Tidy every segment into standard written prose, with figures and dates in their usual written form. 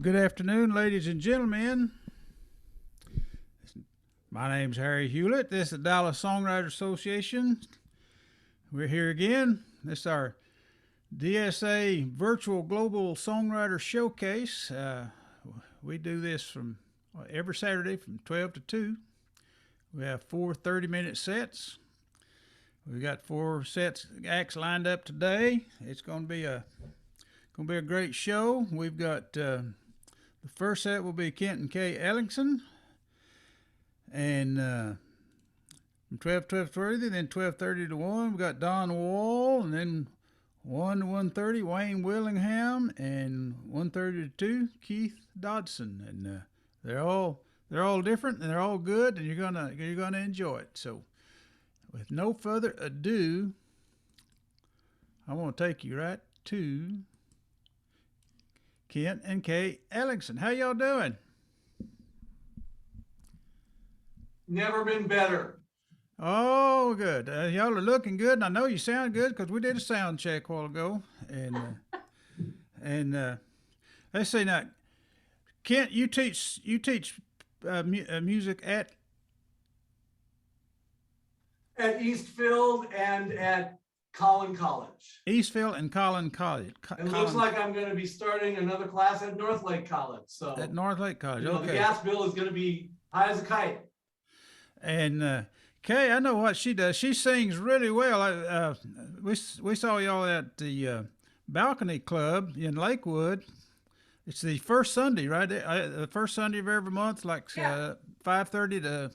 Good afternoon, ladies and gentlemen. My name's Harry Hewlett. This is the Dallas Songwriters Association. We're here again. This is our DSA Virtual Global Songwriter Showcase. We do this from every Saturday from 12 to 2. We have 4 30-minute sets. We've got 4 acts lined up today. It's going to be a great show. We've got the first set will be Kent and Kay Ellingson, and from 12 to 12:30, then 12:30 to 1, we got Don Wall, and then 1 to 1:30, Wayne Willingham, and 1:30 to 2, Keith Dodson, and they're all different, and they're all good, and you're gonna enjoy it. So, with no further ado, I want to take you right to Kent and Kay Ellingson. How y'all doing? Never been better. Oh, good. Y'all are looking good, and I know you sound good because we did a sound check a while ago. And let's see now, Kent, you teach music at Eastfield and at Collin College. Eastfield and Collin College. It looks like I'm going to be starting another class at Northlake College. So at Northlake College, okay. The gas bill is going to be high as a kite. And Kay, I know what she does. She sings really well. We saw y'all at the Balcony Club in Lakewood. It's the first Sunday, right? The first Sunday of every month, like 5:30 to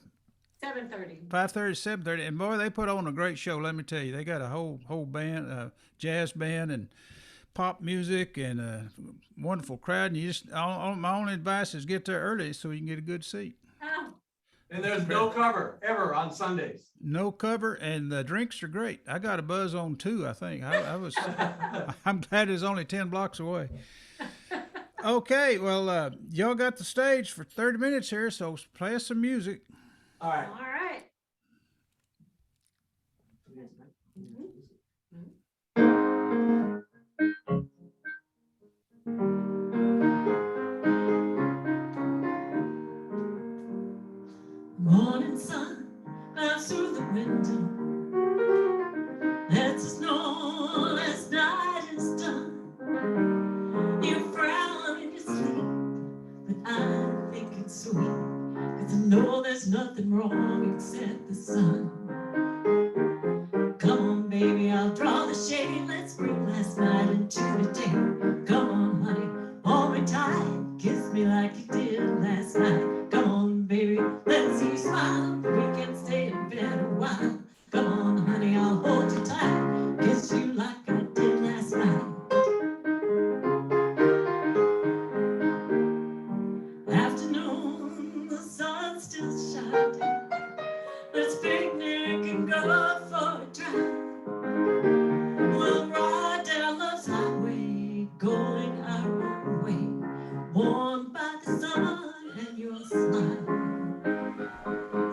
7:30. 5:30 to 7:30, and boy, they put on a great show. Let me tell you, they got a whole band, jazz band, and pop music, and a wonderful crowd. And you just, my only advice is get there early so you can get a good seat. Oh. And there's no cover ever on Sundays. No cover, and the drinks are great. I got a buzz on 2, I think. I'm glad it's only 10 blocks away. Okay, well, y'all got the stage for 30 minutes here, so play us some music. All right. All right. Morning sun comes through the window. Lets us know last night is done. You frown in your sleep, but I think it's sweet, 'cause I know there's nothing wrong except the sun. Come on, baby, I'll draw the shade. Let's bring last night into today. Come on, honey, hold me tight. Kiss me like you did last night. Come on, baby, let's see you smile. We can stay in bed a while. Come on, honey, I'll hold you tight. Kiss you like I did last night. Afternoon, the sun's still shining. Let's picnic and go for a drive. We'll ride down love's highway, going our own way, warmed by the sun and your smile.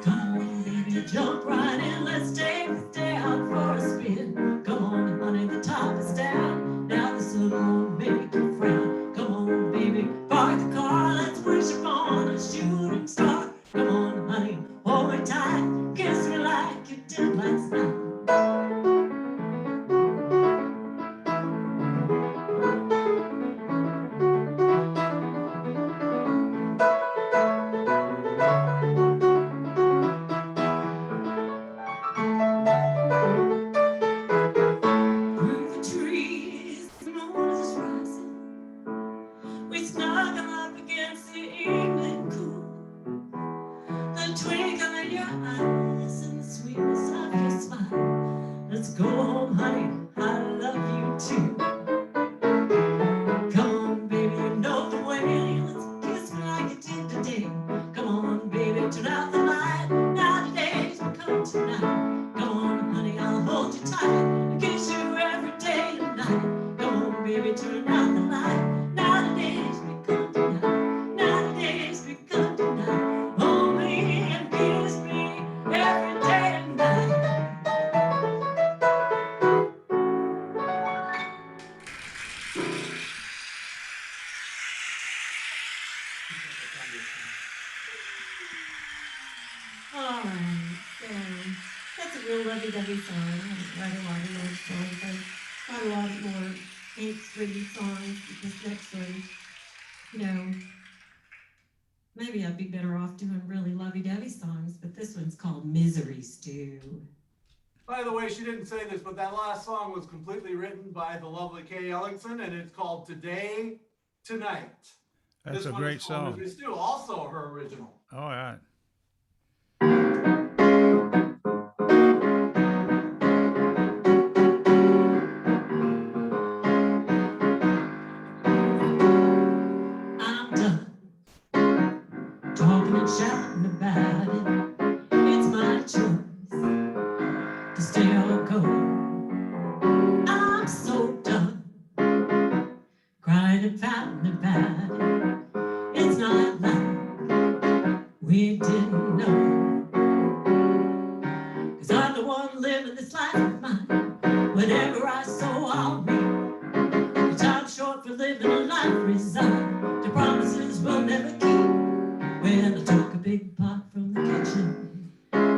Come on, baby, jump right in. Let's take this day out for a spin. Come on, honey, the top is down. Now the sun won't make you frown. Come on, baby, park the car. Let's wish upon a shooting star. Come on, honey, hold me tight. Kiss me like you did last night. Through the trees, the moon is rising. We snuggle up against the evening cool. The twinkle in your eyes and the sweetness of your smile. Let's go home, honey, I love you too. Come on, baby, you know the way. Let's kiss me like you did today. Come on, baby, turn out the light. Now today's become tonight. Come on, honey, I'll hold you tight and kiss you every day and night. Come on, baby, turn out the light. Now today's become tonight. Now today's become tonight. Hold me and kiss me every day and night. All right, so that's a real lovey-dovey song. I haven't write a lot of love songs. I write a lot more angst-ridden songs. This next one, you know, maybe I'd be better off doing really lovey-dovey songs, but this one's called Misery Stew. By the way, she didn't say this, but that last song was completely written by the lovely Kay Ellingson, and it's called Today, Tonight. That's This a one great is called song. Misery Stew, also her original. All right. I'm done talking and shouting about it. It's my choice to stay or go. I'm so done crying and pouting about it. It's not like we didn't know. 'Cause I'm the one living this life of mine. Whatever I sow, I'll reap. The time's short for living a life resigned to promises we'll never keep. Well, I took a big pot from the kitchen,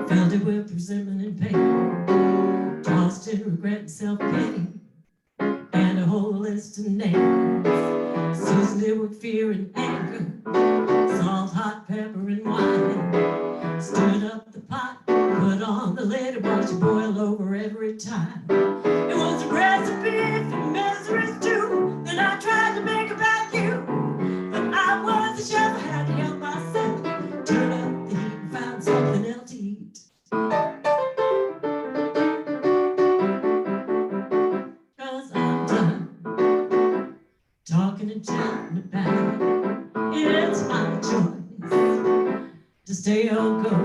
filled it with persimmon and pain, tossed in regret and self-pity, and a whole list of names. Seasoned it with fear and anger, salt, hot pepper, and wine. Stirred up the pot, put on the lid, and watched it boil over every time. It was a recipe for misery stew that I tried to make about you. But I was a chef, I had to help myself. Turn up the heat and find something else to eat. 'Cause I'm done talking and chatting about it. It's my choice to stay or go.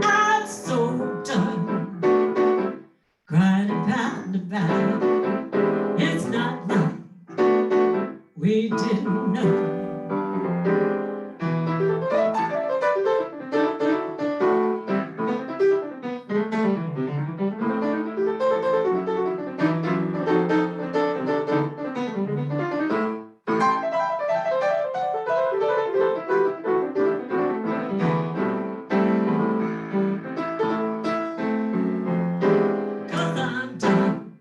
I'm so done crying and pouting about it. It's not like we didn't know. Cause I'm done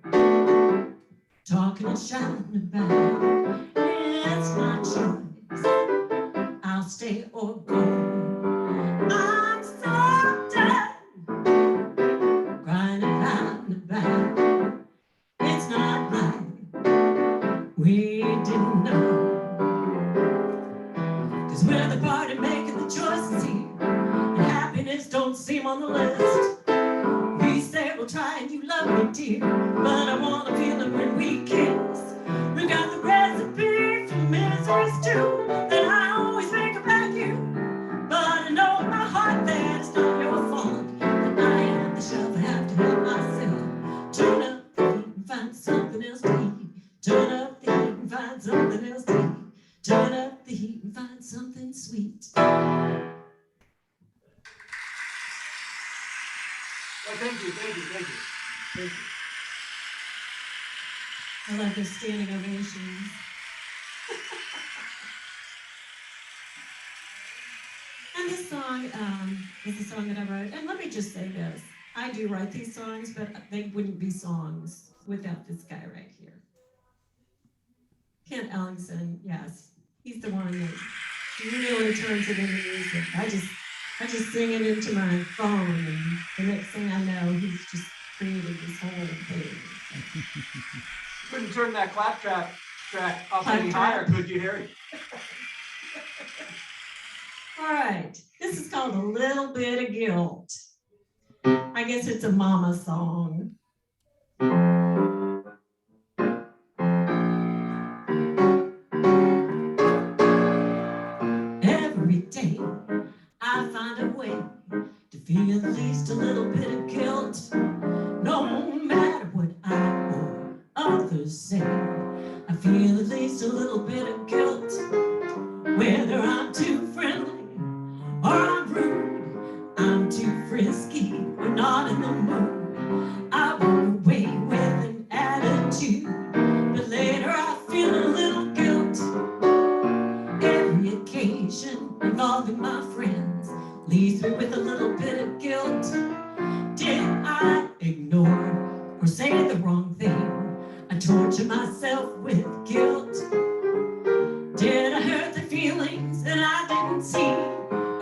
talking and shouting about it. It's my choice. I'll stay or go. I'm so done crying and pouting about it. It's not like we didn't know. 'Cause we're the party making the choices here, and happiness don't seem on the list. We say we'll try and you love me, dear, but I wanna feel it when we kiss. We got the recipe for misery stew that I always make about you. But I know in my heart that it's not your fault that I am the chef. I have to help myself. Turn up the heat and find something else to eat. Turn up the heat and find something else to eat. Turn up the heat and find something sweet. Well, thank you, thank you, thank you. Thank you. I love those standing ovations. And this song is a song that I wrote. And let me just say this. I do write these songs, but they wouldn't be songs without this guy right here. Kent Ellingson, yes. He's the one that really turns it into music. I just sing it into my phone, and the next thing I know, he's just created this whole thing. Couldn't turn that clap track up Clap any track. higher, could you, Harry? All right, this is called A Little Bit of Guilt. I guess it's a mama song. Every day I find a way to feel at least a little bit of guilt. No matter what I or others say, I feel at least a little bit of guilt. Whether I'm too friendly or I'm rude, I'm too frisky or not in the mood. I walk away with an attitude, but later I feel a little guilt. Every occasion involving my friends leaves me with a little bit of guilt. Did I ignore or say the wrong thing? I torture myself with guilt. Did I hurt the feelings that I didn't see?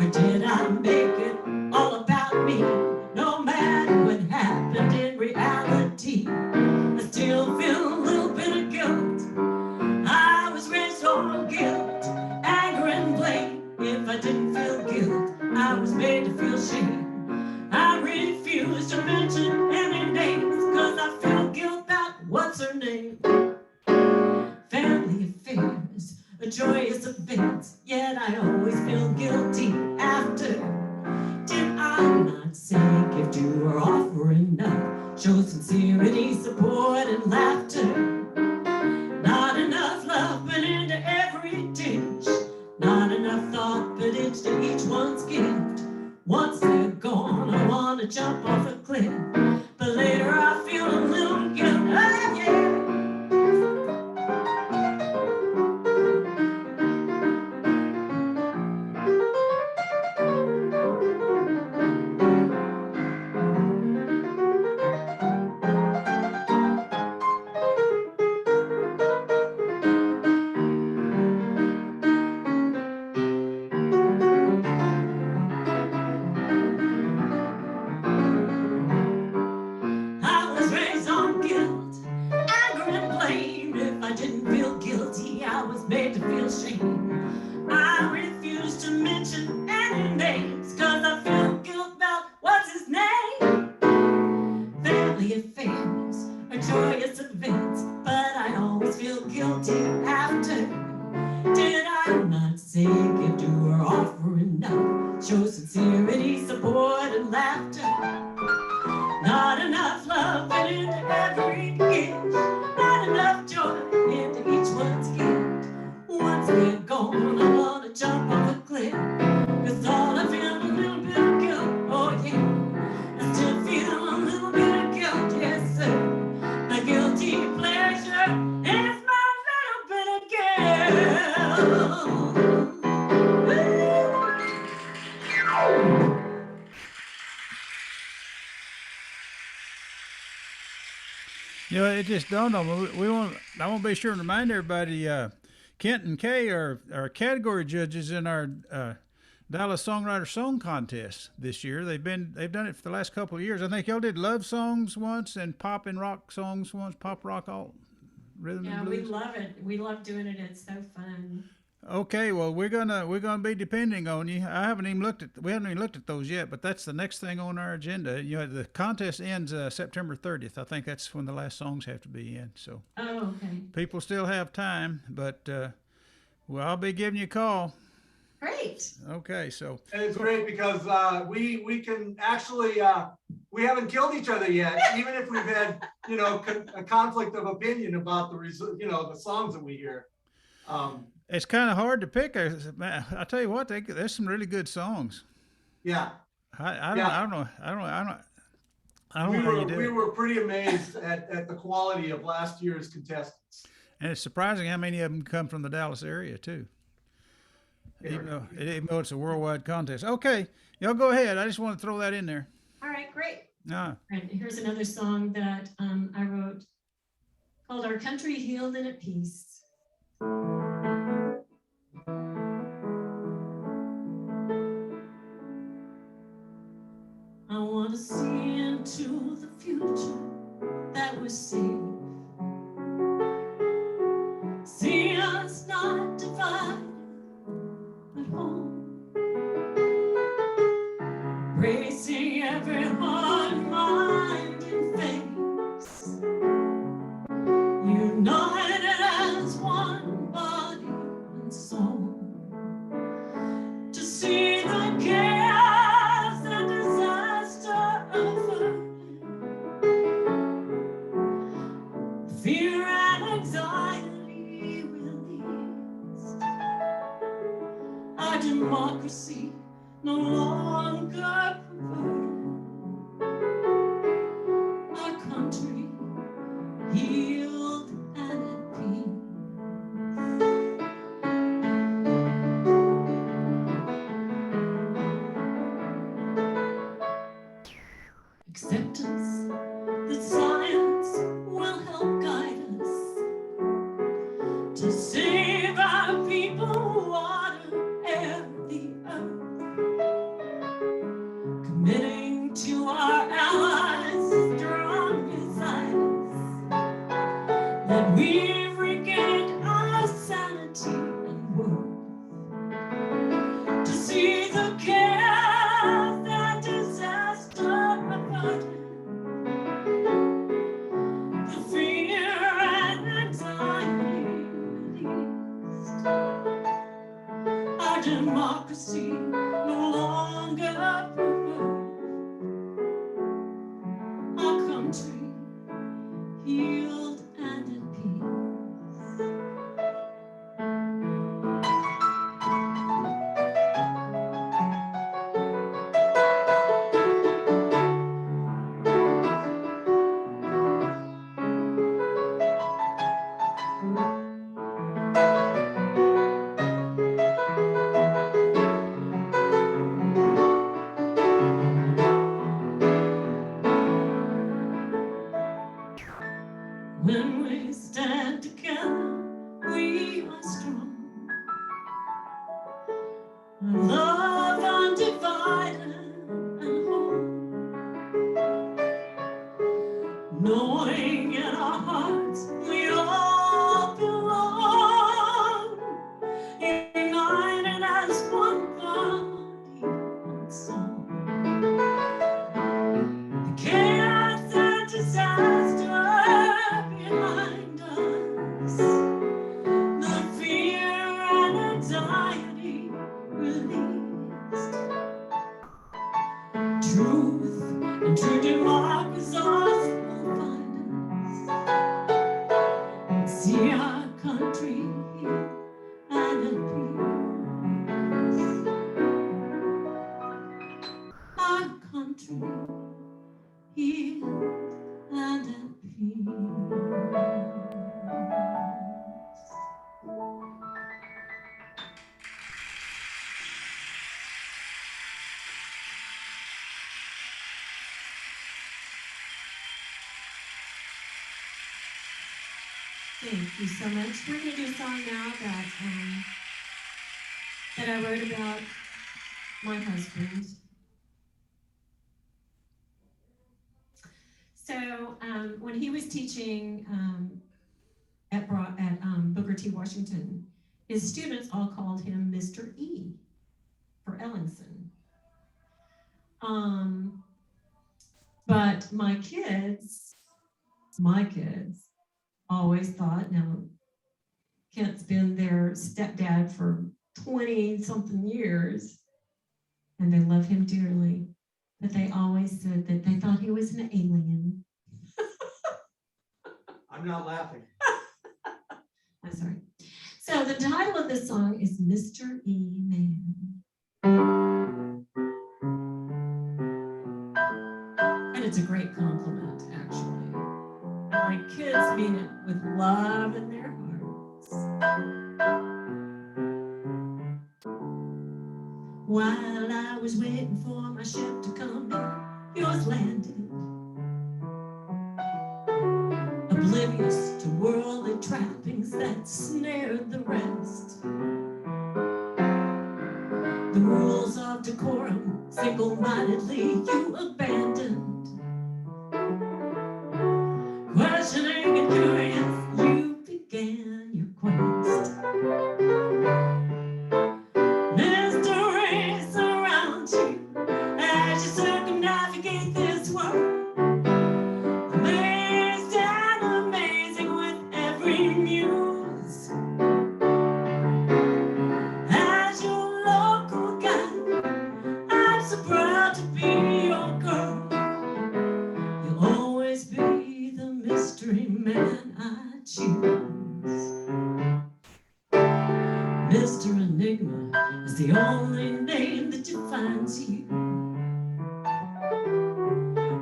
Or did I make it all about me? No matter what happened in reality, I still feel a little bit of guilt. I was raised on guilt, anger and blame. If I didn't feel guilt, I was made to feel shame. I refuse to mention any names, cause I feel guilt about what's her name. Family affairs, a joyous event, yet I always feel guilty after. Did I not say give to or offer enough? Show sincerity, support, and laughter. Not enough love put into every dish. Not enough thought put into each one's gift. Once they're gone, I want to jump off a cliff. But later I feel a little guilt. Ah, yeah. I was raised on guilt, anger and blame. If I didn't feel guilty, I was made to feel shame. I refuse to mention any names, cause I feel guilt about what's his name. Family affairs are joyous events, but I always feel guilty after. Did I not say give to or offer enough? Show sincerity, support, and laughter. Not enough love put into every gift. Not enough joy into each one's gift. Once they're gone, I wanna jump off a cliff. Cause all I feel a little bit of guilt, oh yeah. I still feel a little bit of guilt, yes sir. My guilty pleasure is my little bit of guilt. You know, it just dawned on me. I want to be sure to remind everybody. Kent and Kay are category judges in our Dallas Songwriter Song Contest this year. They've done it for the last couple of years. I think y'all did love songs once and pop and rock songs once. Pop rock alt rhythm and Yeah, blues. we love it. We love doing it. It's so fun. Okay, well we're gonna be depending on you. We haven't even looked at those yet, but that's the next thing on our agenda. You know, the contest ends September 30th. I think that's when the last songs have to be in. So Oh, okay. people still have time, but well, I'll be giving you a call. Great. Okay, so And it's great because we can actually we haven't killed each other yet, even if we've had a conflict of opinion about the songs that we hear. it's kind of hard to pick. I tell you what, there's some really good songs. Yeah, I Yeah. don't know how you do we it. were pretty amazed at the quality of last year's contestants. And it's surprising how many of them come from the Dallas area too. Even though it's a worldwide contest. Okay, y'all go ahead. I just want to throw that in there. All right, great. Ah, Right, here's another song that I wrote called Our Country Healed and at Peace. I want to see into the future that we're safe. See us not divided, but home. Bracing every heart, mind, and face. United as one body and soul. To see the chaos and disaster averted. Fear and anxiety released. Our democracy no longer perverted. acceptance that science will help guide us to save our people, water, air, the earth, committing to our allies strong beside us, that we've regained our sanity and worth, to see the chaos that disaster averted, the fear and anxiety released, our democracy no longer perverted, our country healed and at peace. When we stand together, we are strong. Love undivided and whole, knowing in our hearts we all belong, united as one body and soul. The chaos and disaster behind us, the fear and anxiety released, truth and true democracy will find us, see our country healed and at peace, our country healed and at peace. Thank you so much. We're going to do a song now that I wrote about my husband. So when he was teaching at Booker T. Washington, his students all called him Mr. E for Ellingson. But my kids always thought, now Kent's been their stepdad for 20-something years, and they love him dearly, but they always said that they thought he was an alien. I'm not laughing. I'm sorry. So the title of this song is Mr. E Man. And it's a great compliment, actually. My kids mean it with love in their hearts. While I was waiting for my ship to come in, yours landed, oblivious to worldly trappings that snared the rest. The rules of decorum single-mindedly you abandoned. Questioning and curious, you began your quest. Mysteries surround you as you circumnavigate this world. Amazed and amazing with every muse. As your local guide, I'm so proud to be your girl. You'll always be the mystery man I choose. Mr. Enigma is the only name that defines you.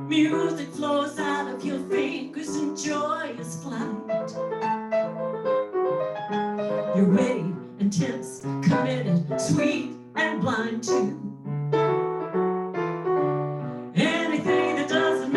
Music flows out of your fingers in joyous flight. You're ready, intense, committed, sweet, and blind to anything that doesn't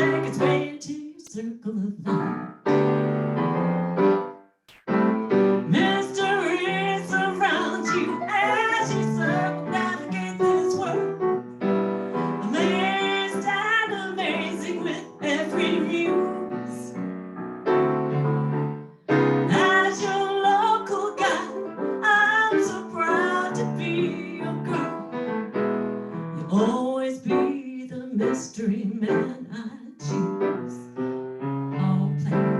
mystery man I choose. All plain.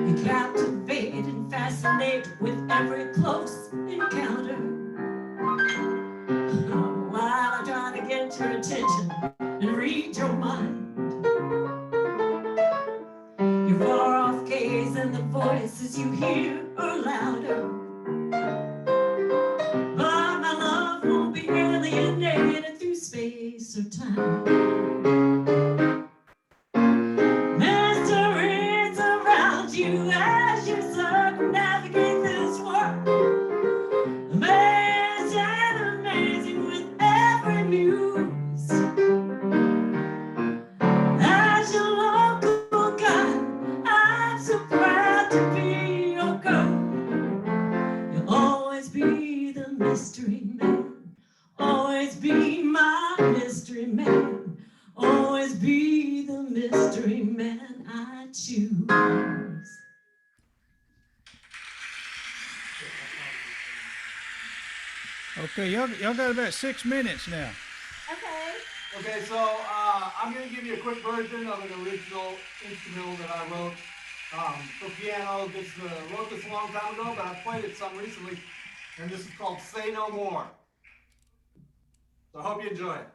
You captivate and fascinate with every close encounter. While I try to get your attention and read your mind, your far off gaze and the voices you hear are louder. But my love won't be alienated through space or time. Mysteries around you as you circumnavigate this world. Amazing, amazing with every muse. As your local guide, I'm so proud to be your girl. You'll always be the mystery man. Always be my mystery man. Always be the mystery man I choose. Okay, y'all got about 6 minutes now. Okay. Okay, so I'm gonna give you a quick version of an original instrumental that I wrote for piano. Wrote this a long time ago, but I played it some recently, and this is called "Say No More." So I hope you enjoy it.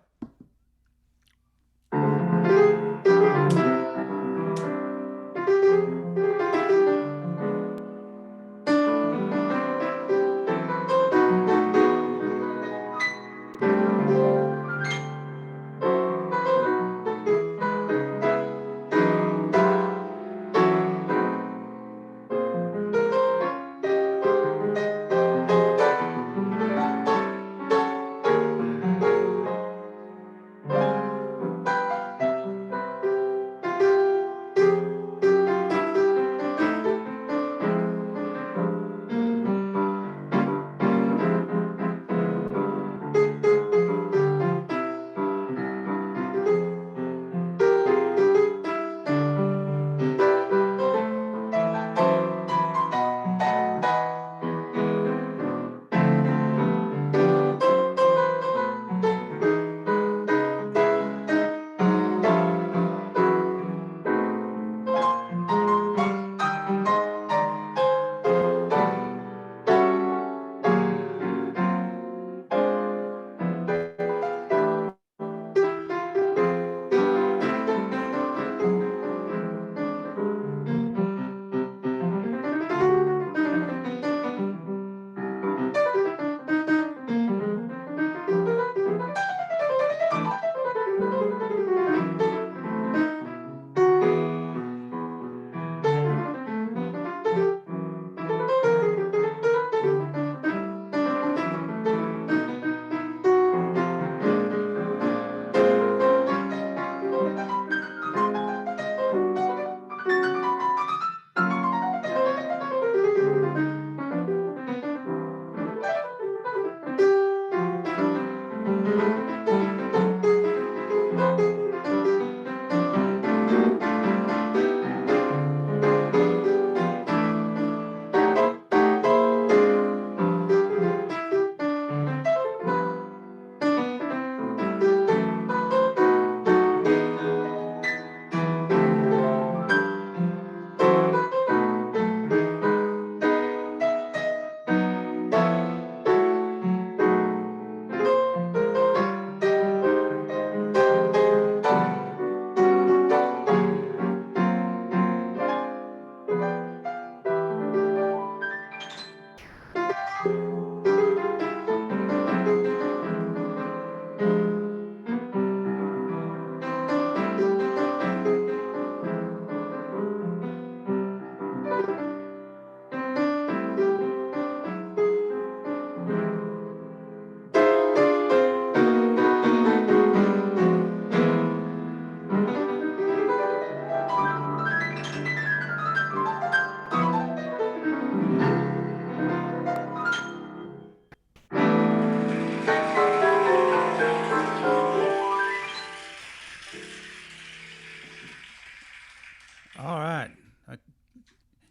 All right.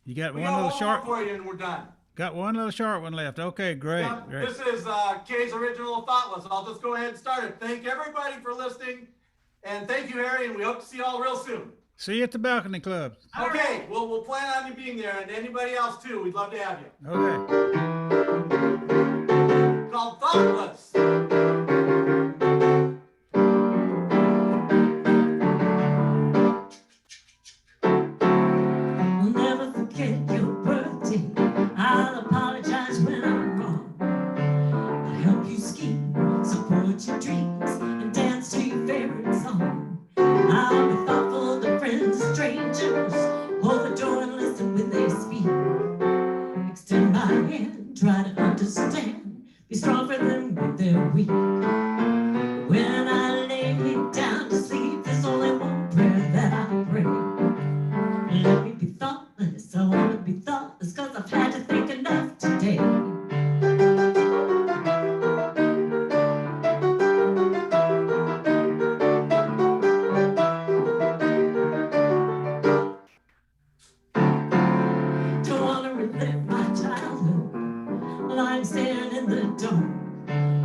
You got We one got little one short. more for you, and we're done. Got one little short one left. Okay, great. Yep, Great. this is Kay's original Thoughtless. I'll just go ahead and start it. Thank everybody for listening, and thank you, Harry, and we hope to see you all real soon. See you at the balcony club. Okay, we'll plan on you being there, and anybody else too. We'd love to have you. Okay. Called Thoughtless. I'll never forget your birthday. I'll apologize when I'm wrong. I'll help you scheme, support your dreams, and dance to your favorite song. I'll be thoughtful to friends and strangers. Hold the door and listen when they speak. Extend my hand, try to understand. Be strong for them when they're weak. When I lay me down to sleep, there's only one prayer that I pray. Let me be thoughtless, I want to be thoughtless, cause I've had to think enough today. Don't want to relive my childhood, lying staring in the dark.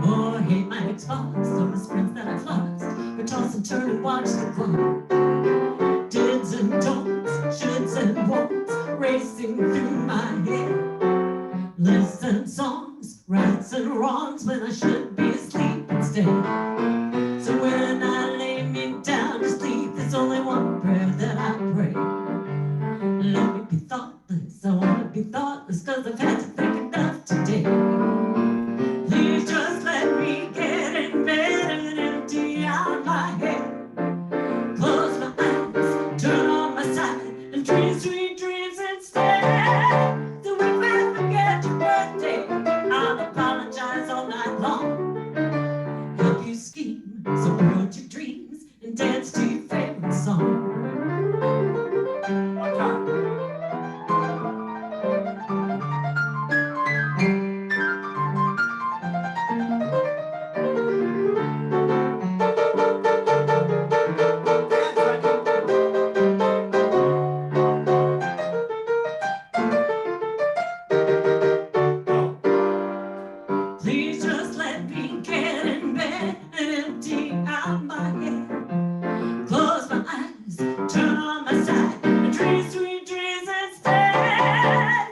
Or hate my ex-boss, those friends that I've lost, or toss and turn and watch the clock. Dids and don'ts, shoulds and won'ts, racing through my head. Lists and songs, rights and wrongs, when I should be asleep instead. So when I lay me down to sleep, there's only one prayer that I pray. Let me be thoughtless, I want to be thoughtless, cause I've had to think enough today. Please just let me get in bed and empty out my head. Close my eyes, turn on my side, and dream sweet dreams instead. So if I forget your birthday, I'll apologize all night long. Help you scheme, support your dreams, and dance to your favorite song. One time. Please just let me get in bed and empty out my head. Close my eyes, turn on my side, and dream sweet dreams instead.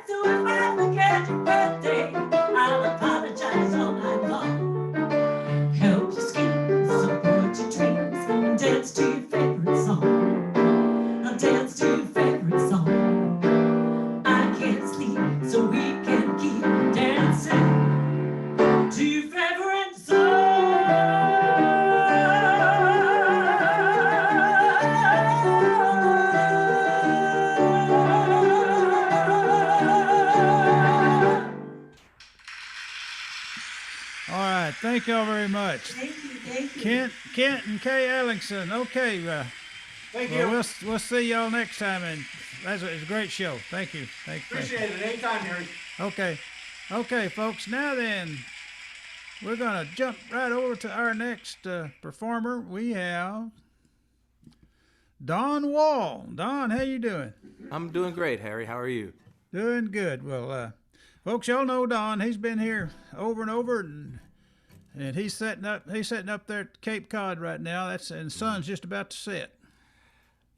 So if I forget your birthday, I'll apologize all night long. Help you scheme, support your dreams, and dance to your favorite song. I'll dance to your favorite song. I can't sleep, so we can keep dancing to your favorite song. All right. Thank y'all very much. Thank you, thank you. Kent and Kay Ellingson. Okay. Thank you. Well, we'll see y'all next time, and it's a great show. Thank you. Thank you. Appreciate it. Anytime, Harry. Okay, folks. Now then, we're gonna jump right over to our next performer. We have Don Wall. Don, how you doing? I'm doing great, Harry. How are you? Doing good. Well, folks, y'all know Don. He's been here over and over, and he's setting up there at Cape Cod right now. And the sun's just about to set.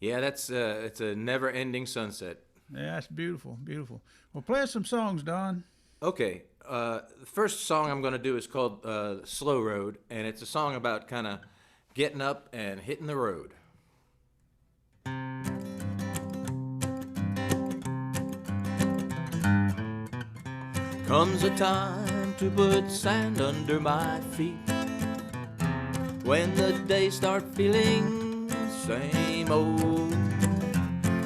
Yeah, it's a never-ending sunset. Yeah, that's beautiful, beautiful. Well, play us some songs, Don. Okay, the first song I'm going to do is called Slow Road, and it's a song about kind of getting up and hitting the road. Comes a time to put sand under my feet when the days start feeling same old.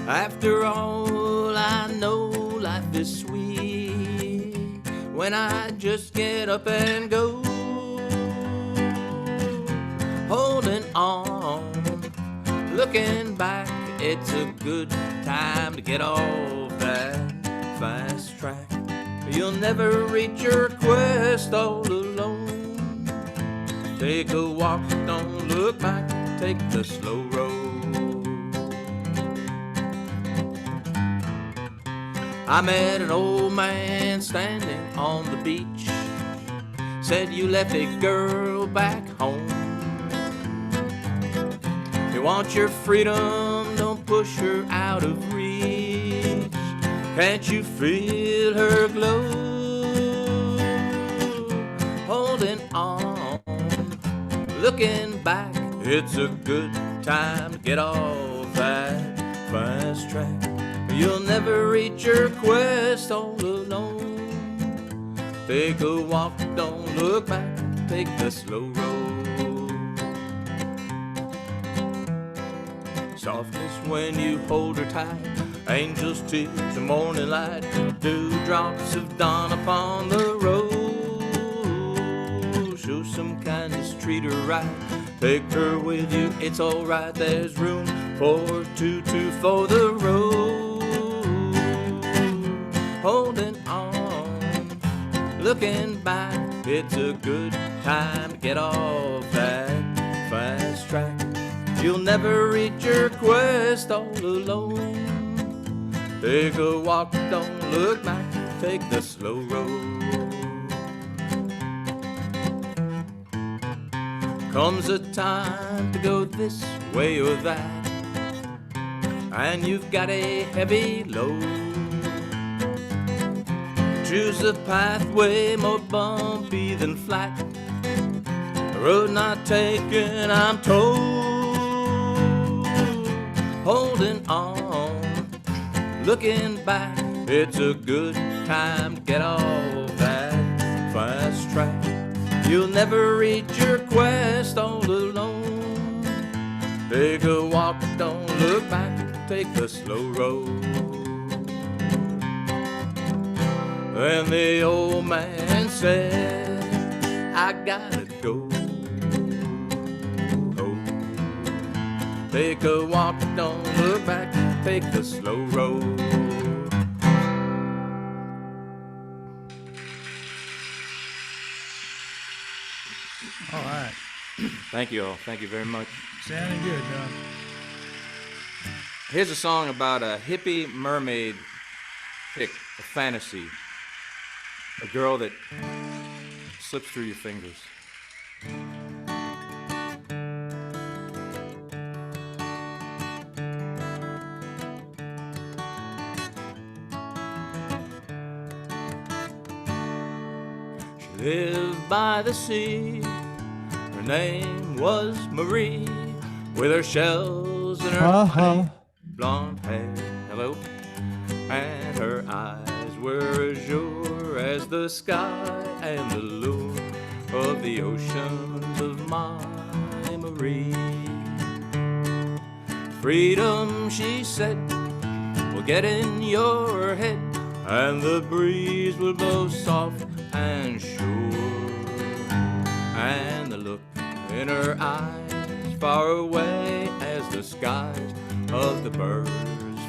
After all, I know life is sweet when I just get up and go. Holding on, looking back, it's a good time to get off that fast track. You'll never reach your quest all alone. Take a walk, don't look back, take the slow road. I met an old man standing on the beach. Said you left a girl back home. You want your freedom, don't push her out of reach. Can't you feel her glow? Holding on, looking back, it's a good time to get off that fast track. You'll never reach your quest all alone. Take a walk, don't look back, take the slow road. Softness when you hold her tight, angels' tears and morning light, dewdrops of dawn upon the road. Show some kindness, treat her right, take her with you, it's alright. There's room for two for the road. Holding on, looking back, it's a good time to get off that fast track. You'll never reach your quest all alone. Take a walk, don't look back, take the slow road. Comes a time to go this way or that, and you've got a heavy load. Choose a pathway more bumpy than flat, a road not taken, I'm told. Holding on, looking back, it's a good time to get off that fast track. You'll never reach your quest all alone. Take a walk, don't look back, take the slow road. Then the old man said, I gotta go. Oh. Take a walk, don't look back, take the slow road. All right. Thank you all. Thank you very much. Sounding good, Don. Here's a song about a hippie mermaid chick, a fantasy. A girl that slips through your fingers. She lived by the sea. Her name was Marie, with her shells in her honey blonde hair. Hello? And her eyes were azure as the sky and the lure of the oceans of my Marie. Freedom, she said, will get in your head, and the breeze will blow soft and sure. And the look in her eyes far away as the skies of the birds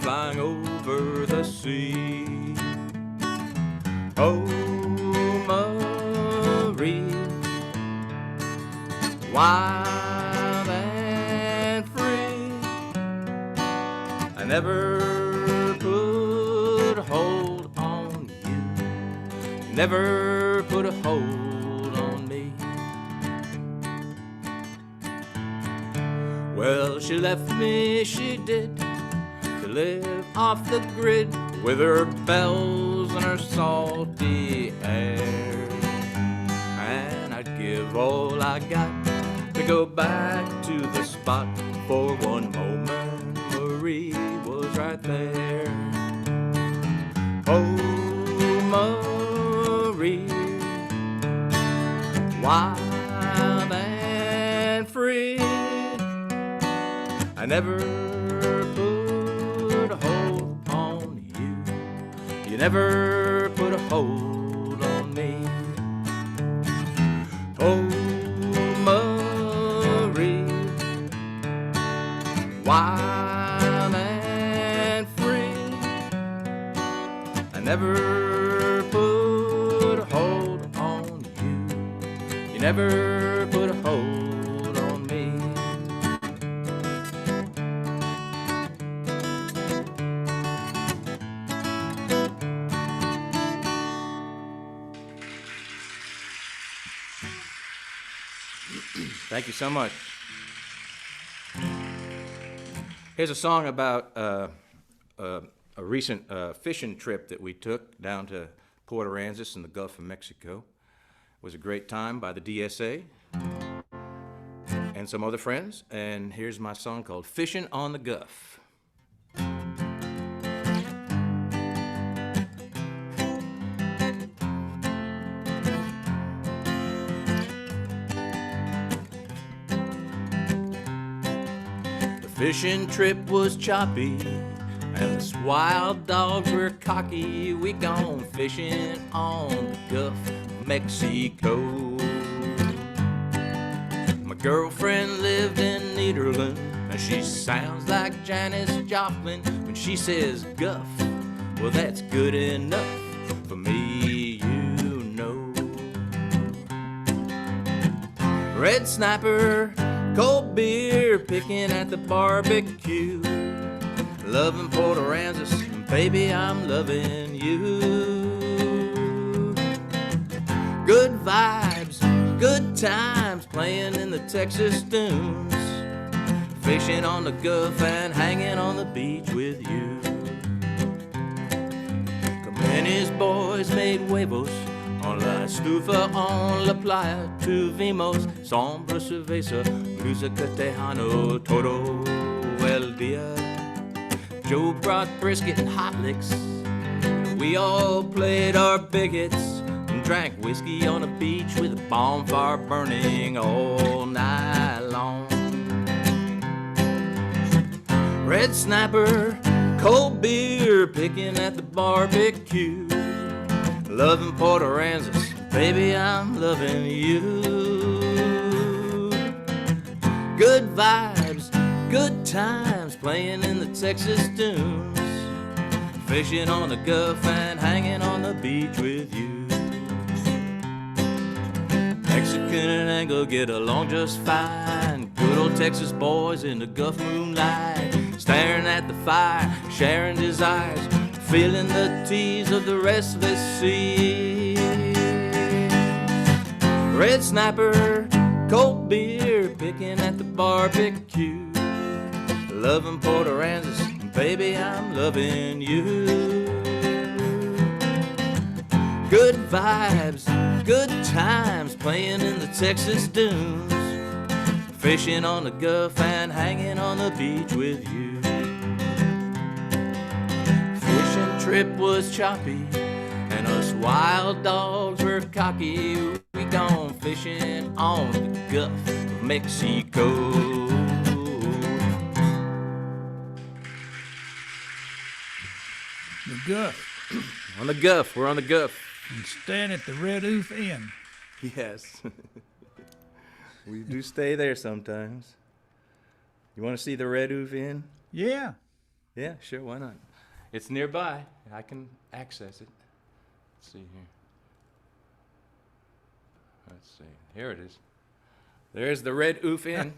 flying over the sea. Oh, Marie, wild and free, I never put a hold on you, never put a hold on me. Well, she left me, she did, to live off the grid with her bells and her salty air. And I'd give all I got to go back to the spot for one moment Marie was right there. Oh, Marie, wild and free, I never put a hold on you. You never put a hold on me. Oh, Marie, wild and free, I never put a hold on you. You never put a hold on me. Thank you so much. Here's a song about a recent fishing trip that we took down to Port Aransas in the Gulf of Mexico. It was a great time by the DSA and some other friends. And here's my song called Fishing on the Gulf. Fishing trip was choppy, and the wild dogs were cocky. We gone fishing on the Gulf of Mexico. My girlfriend lived in Nederland, and she sounds like Janis Joplin when she says Gulf. Well, that's good enough for me, you know. Red Sniper, cold beer, picking at the barbecue. Loving Port Aransas, baby, I'm loving you. Good vibes, good times, playing in the Texas dunes. Fishing on the Gulf and hanging on the beach with you. Comenes boys made huevos on la estufa, on la playa, tuvimos sombra cerveza, música tejano, todo el día. Joe brought brisket and hot licks. We all played our bigots and drank whiskey on the beach with a bonfire burning all night long. Red Sniper, cold beer, picking at the barbecue. Loving Port Aransas, baby, I'm loving you. Good vibes, good times, playing in the Texas dunes. Fishing on the Gulf and hanging on the beach with you. Mexican and Anglo get along just fine. Good old Texas boys in the Gulf moonlight, staring at the fire, sharing desires, feeling the tease of the restless sea. Red Sniper, cold beer, picking at the barbecue. Loving Port Aransas, baby, I'm loving you. Good vibes, good times, playing in the Texas dunes. Fishing on the Gulf and hanging on the beach with you. Trip was choppy, and us wild dogs were cocky. We gone fishing on the Gulf of Mexico. The Gulf. On the Gulf, we're on the Gulf. And staying at the Red Oof Inn. Yes. We do stay there sometimes. You want to see the Red Oof Inn? Yeah. Yeah, sure, why not? It's nearby. I can access it. Let's see here. Let's see. Here it is. There's the Red Oof Inn.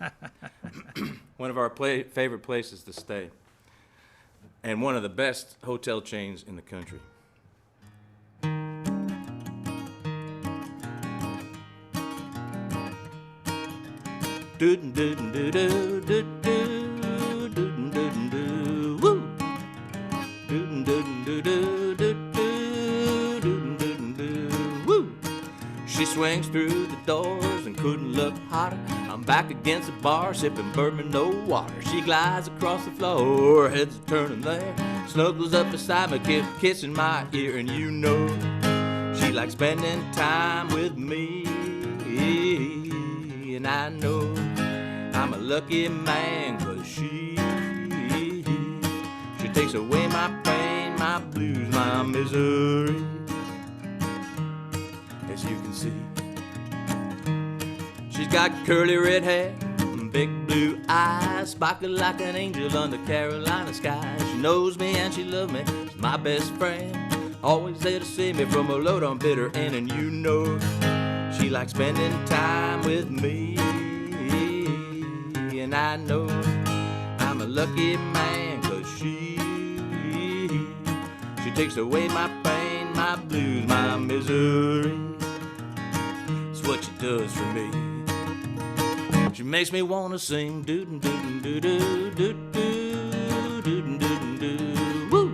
One of our favorite places to stay. And one of the best hotel chains in the country. Woo! Woo! She swings through the doors and couldn't look hotter. I'm back against the bar, sipping bourbon, no water. She glides across the floor, heads are turning there. Snuggles up beside me, kissing my ear, and you know she likes spending time with me. And I know I'm a lucky man, 'cause she takes away my pain, my blues, my misery. As you can see, she's got curly red hair, big blue eyes, sparkle like an angel under Carolina skies. She knows me and she loves me, she's my best friend, always there to see me from a load on bitter end. And you know she likes spending time with me. And I know I'm a lucky man, 'cause she takes away my pain, my blues, my misery. It's what she does for me. She makes me wanna sing doo doo doo doo doo doo doo doo doo woo.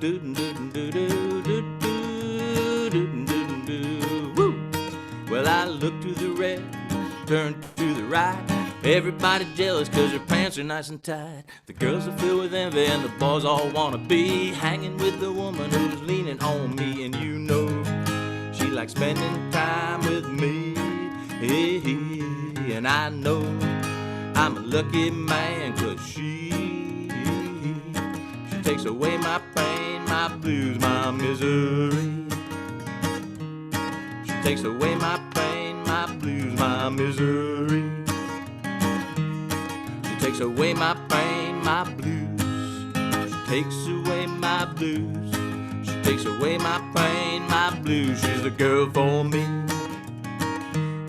Doo doo doo doo doo doo doo doo doo woo. Well, I look to the left, turn to the right. Everybody jealous 'cause her pants are nice and tight. The girls are filled with envy and the boys all wanna be hanging with the woman who's leaning on me. And you know she likes spending time with me. And I know I'm a lucky man 'cause she takes away my pain, my blues, my misery. She takes away my pain, my blues, my misery. She takes away my pain, my blues. She takes away my blues. She takes away my pain, my blues. She's the girl for me,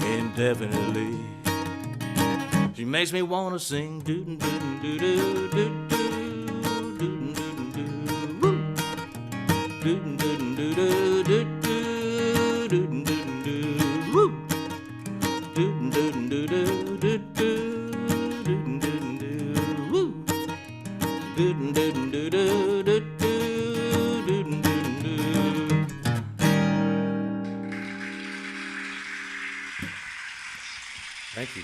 indefinitely. She makes me wanna sing doo doo doo doo doo doo doo doo woo. Doo doo doo doo doo doo doo doo woo. Doo doo doo doo doo doo doo woo. Doo doo doo doo doo doo doo. Thank you.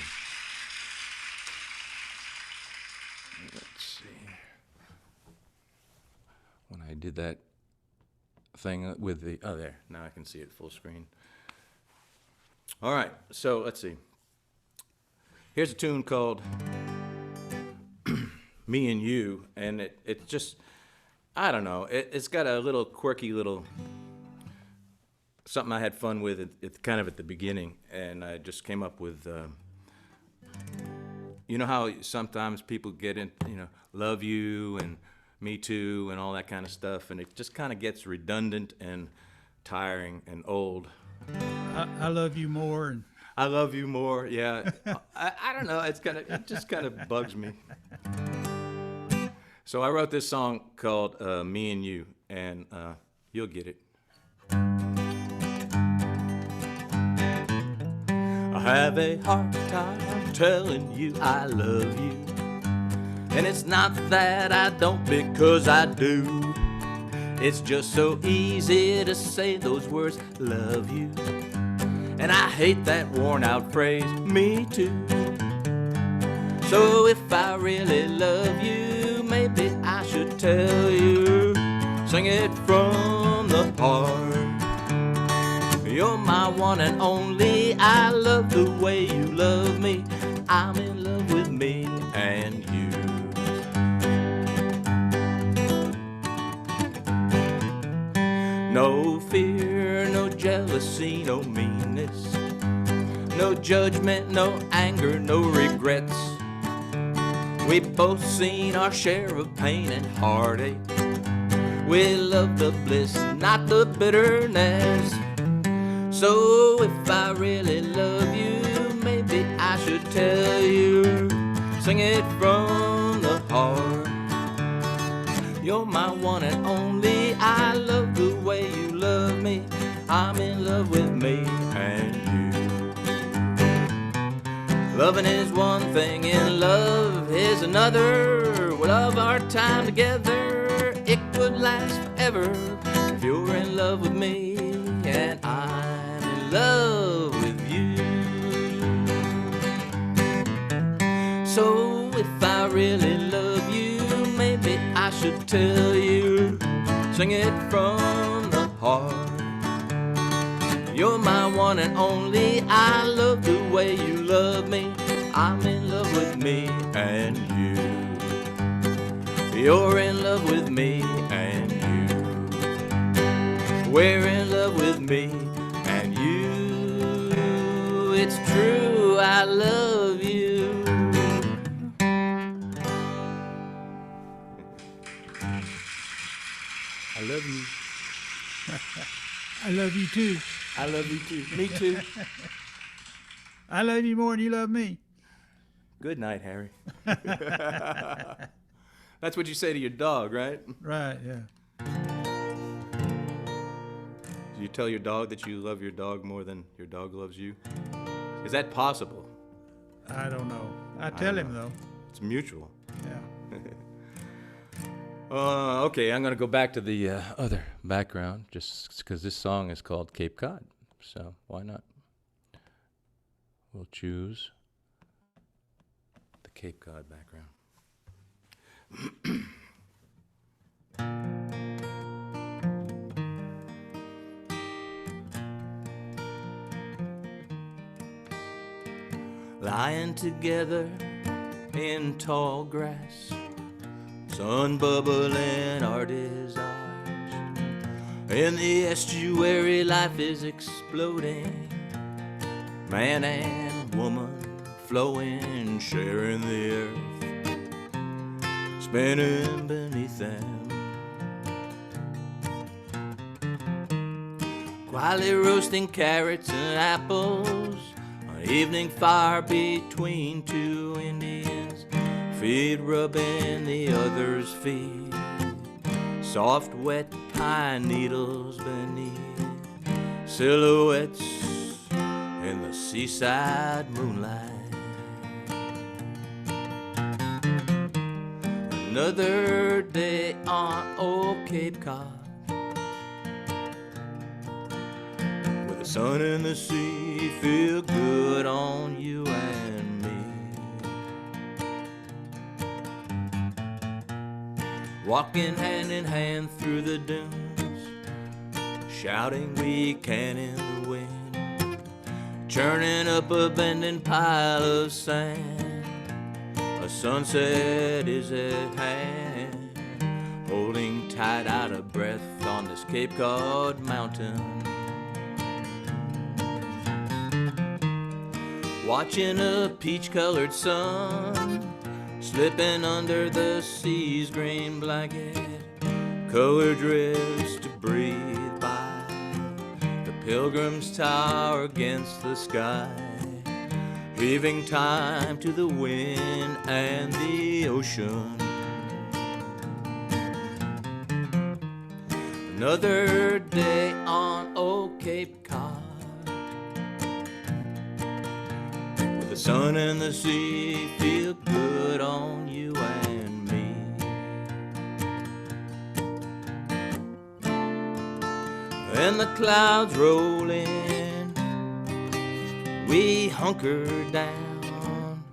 Let's see. When I did that thing with the, oh, there, now I can see it full screen. All right, so let's see. Here's a tune called Me and You, and it's just, I don't know, it's got a little quirky little, something I had fun with it kind of at the beginning, and I just came up with, you know how sometimes people get in, you know, love you and me too and all that kind of stuff, and it just kind of gets redundant and tiring and old. I love you more. And I love you more, yeah. I don't know, it just kind of bugs me. So I wrote this song called Me and You, and you'll get it. I have a hard time telling you I love you, and it's not that I don't, because I do. It's just so easy to say those words, love you, and I hate that worn out phrase, me too. So if I really love you, maybe I should tell you, sing it from the heart. You're my one and only, I love the way you love me, I'm in love with me and you. No fear, no jealousy, no meanness, no judgment, no anger, no regrets. We've both seen our share of pain and heartache. We love the bliss, not the bitterness. So if I really love you, maybe I should tell you, sing it from the heart. You're my one and only, I love the way you love me, I'm in love with me and you. Loving is one thing and love is another. We love our time together, it could last forever. If you're in love with me and I'm in love with you. So if I really love you, maybe I should tell you, sing it from the heart. You're my one and only, I love the way you love me, I'm in love with me and you. You're in love with me and you. We're in love with me and you. It's true, I love you. I love you. I love you too. I love you too. Me too. I love you more than you love me. Good night, Harry. That's what you say to your dog, right? Right, yeah. Do you tell your dog that you love your dog more than your dog loves you? Is that possible? I don't know. I don't tell him know. though. It's mutual. Yeah. Okay, I'm going to go back to the other background just because this song is called Cape Cod. So why not? We'll choose the Cape Cod background. Lying together in tall grass, sun bubbling our desires. In the estuary, life is exploding. Man and woman flowing, sharing the earth, spinning beneath them. Quietly roasting carrots and apples, an evening fire between two Indians, feet rubbing the other's feet, soft wet pine needles beneath, silhouettes in the seaside moonlight. Another day on old Cape Cod, where the sun and the sea feel good on you and me. Walking hand in hand through the dunes, shouting we can in the wind, churning up a bending pile of sand. A sunset is at hand, holding tight out of breath on this Cape Cod mountain. Watching a peach-colored sun slipping under the sea's green blanket, colored drifts to breathe by, the pilgrim's tower against the sky, leaving time to the wind and the ocean. Another day on old Cape Cod, where the sun and the sea feel good on you and me. And the clouds roll in, we hunker down.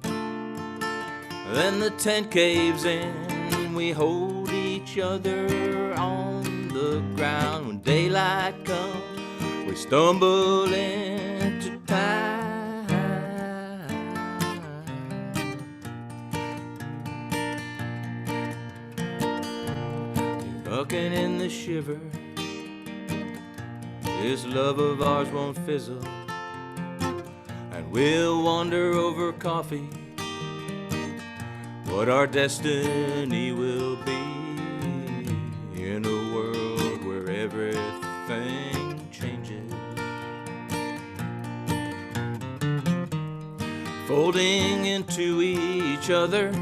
Then the tent caves in, we hold each other on the ground. When daylight comes, we stumble into town. Bucking in the shiver, this love of ours won't fizzle, and we'll wander over coffee what our destiny will be, in a world where everything changes. Folding into each other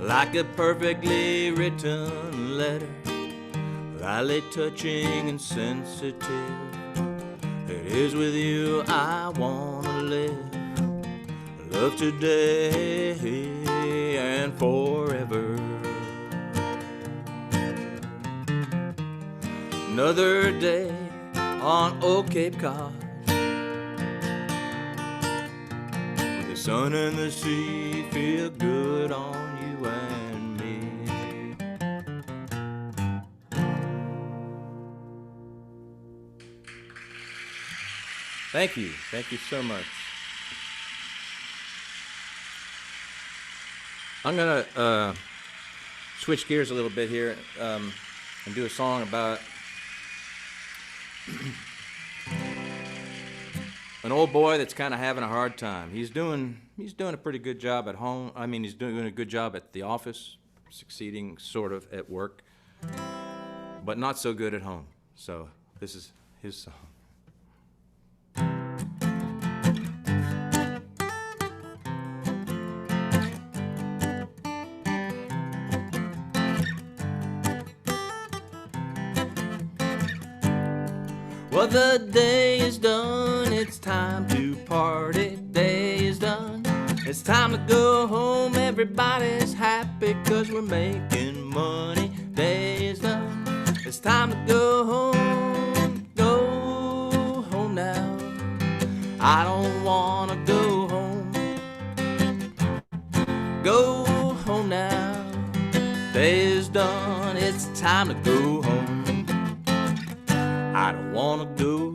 like a perfectly written letter, lightly touching and sensitive. It is with you I wanna live, love today and forever. Another day on old Cape Cod, the sun and the sea feel good on you and me. Thank you so much. I'm gonna switch gears a little bit here and do a song about an old boy that's kind of having a hard time. He's doing a pretty good job at home. I mean, he's doing a good job at the office, succeeding sort of at work, but not so good at home. So this is his song. Well, the day is done, it's time to party. Day is done, It's time to go home, everybody's happy 'cause we're making money. Day is done, it's time to go home. Go home now, I don't wanna go home. Go home now, day is done, it's time to go home. I don't wanna go,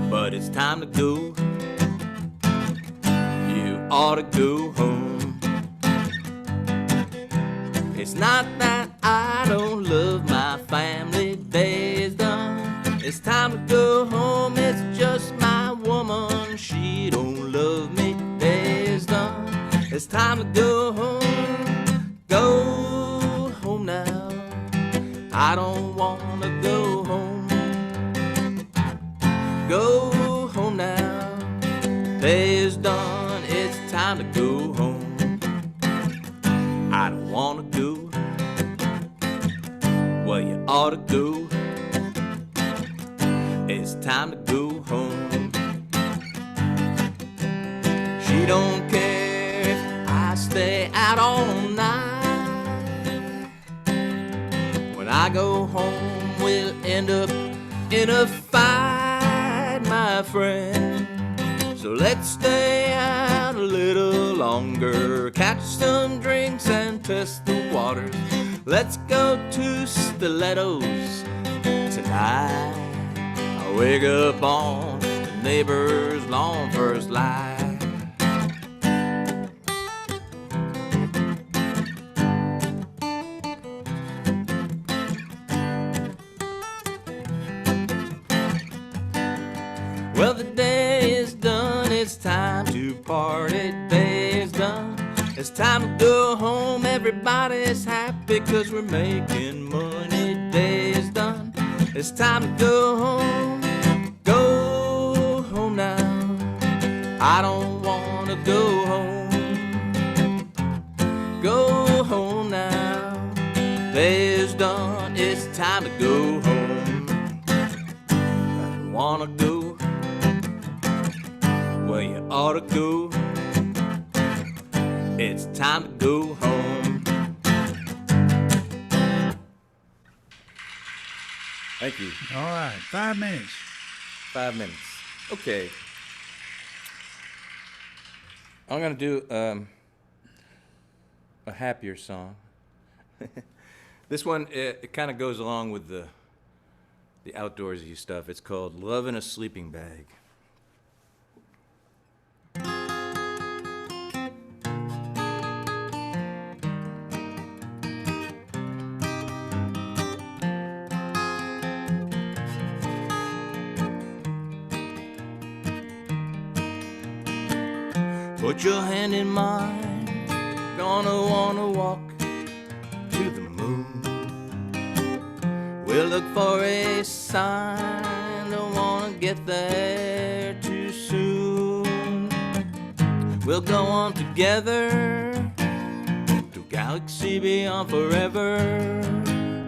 but it's time to go. You ought to go home. It's not that I don't love my family, day is done, it's time to go home. It's just my woman, she don't love me, day is done, it's time to go home. Go home now, I don't wanna go home. Go home now, day is done, it's time to go home. I don't wanna go, well you ought to go. It's time to go home. She don't care if I stay out all night. When I go home, we'll end up in a fight, my friend. So let's stay out a little longer, catch some drinks and test the waters. Let's go to Stilettos tonight. I'll wake up on the neighbor's lawn first light. Well, the day is done, it's time to party. Day is done, it's time to go home. Everybody's happy 'cause we're making money. Day is done, it's time to go home. Go home now, I don't wanna go home. Go home now, day is done, it's time to go home. I don't wanna go, well you ought to go. It's time to go home. Thank you. All right, 5 minutes. 5 minutes. Okay. I'm gonna do a happier song. This one, it kind of goes along with the outdoorsy stuff. It's called "Love in a Sleeping Bag." Put your hand in mine, gonna wanna walk to the moon. We'll look for a sign, don't wanna get there too soon. We'll go on together to galaxy beyond forever.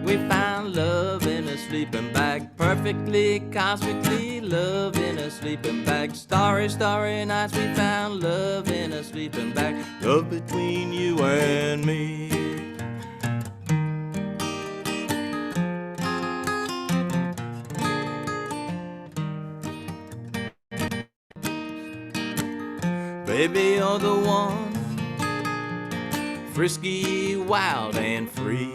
We found love in a sleeping bag, perfectly cosmically love in a sleeping bag. Starry, starry nights, we found love in a sleeping bag. Love between you and me. Baby, you're the one, frisky, wild and free.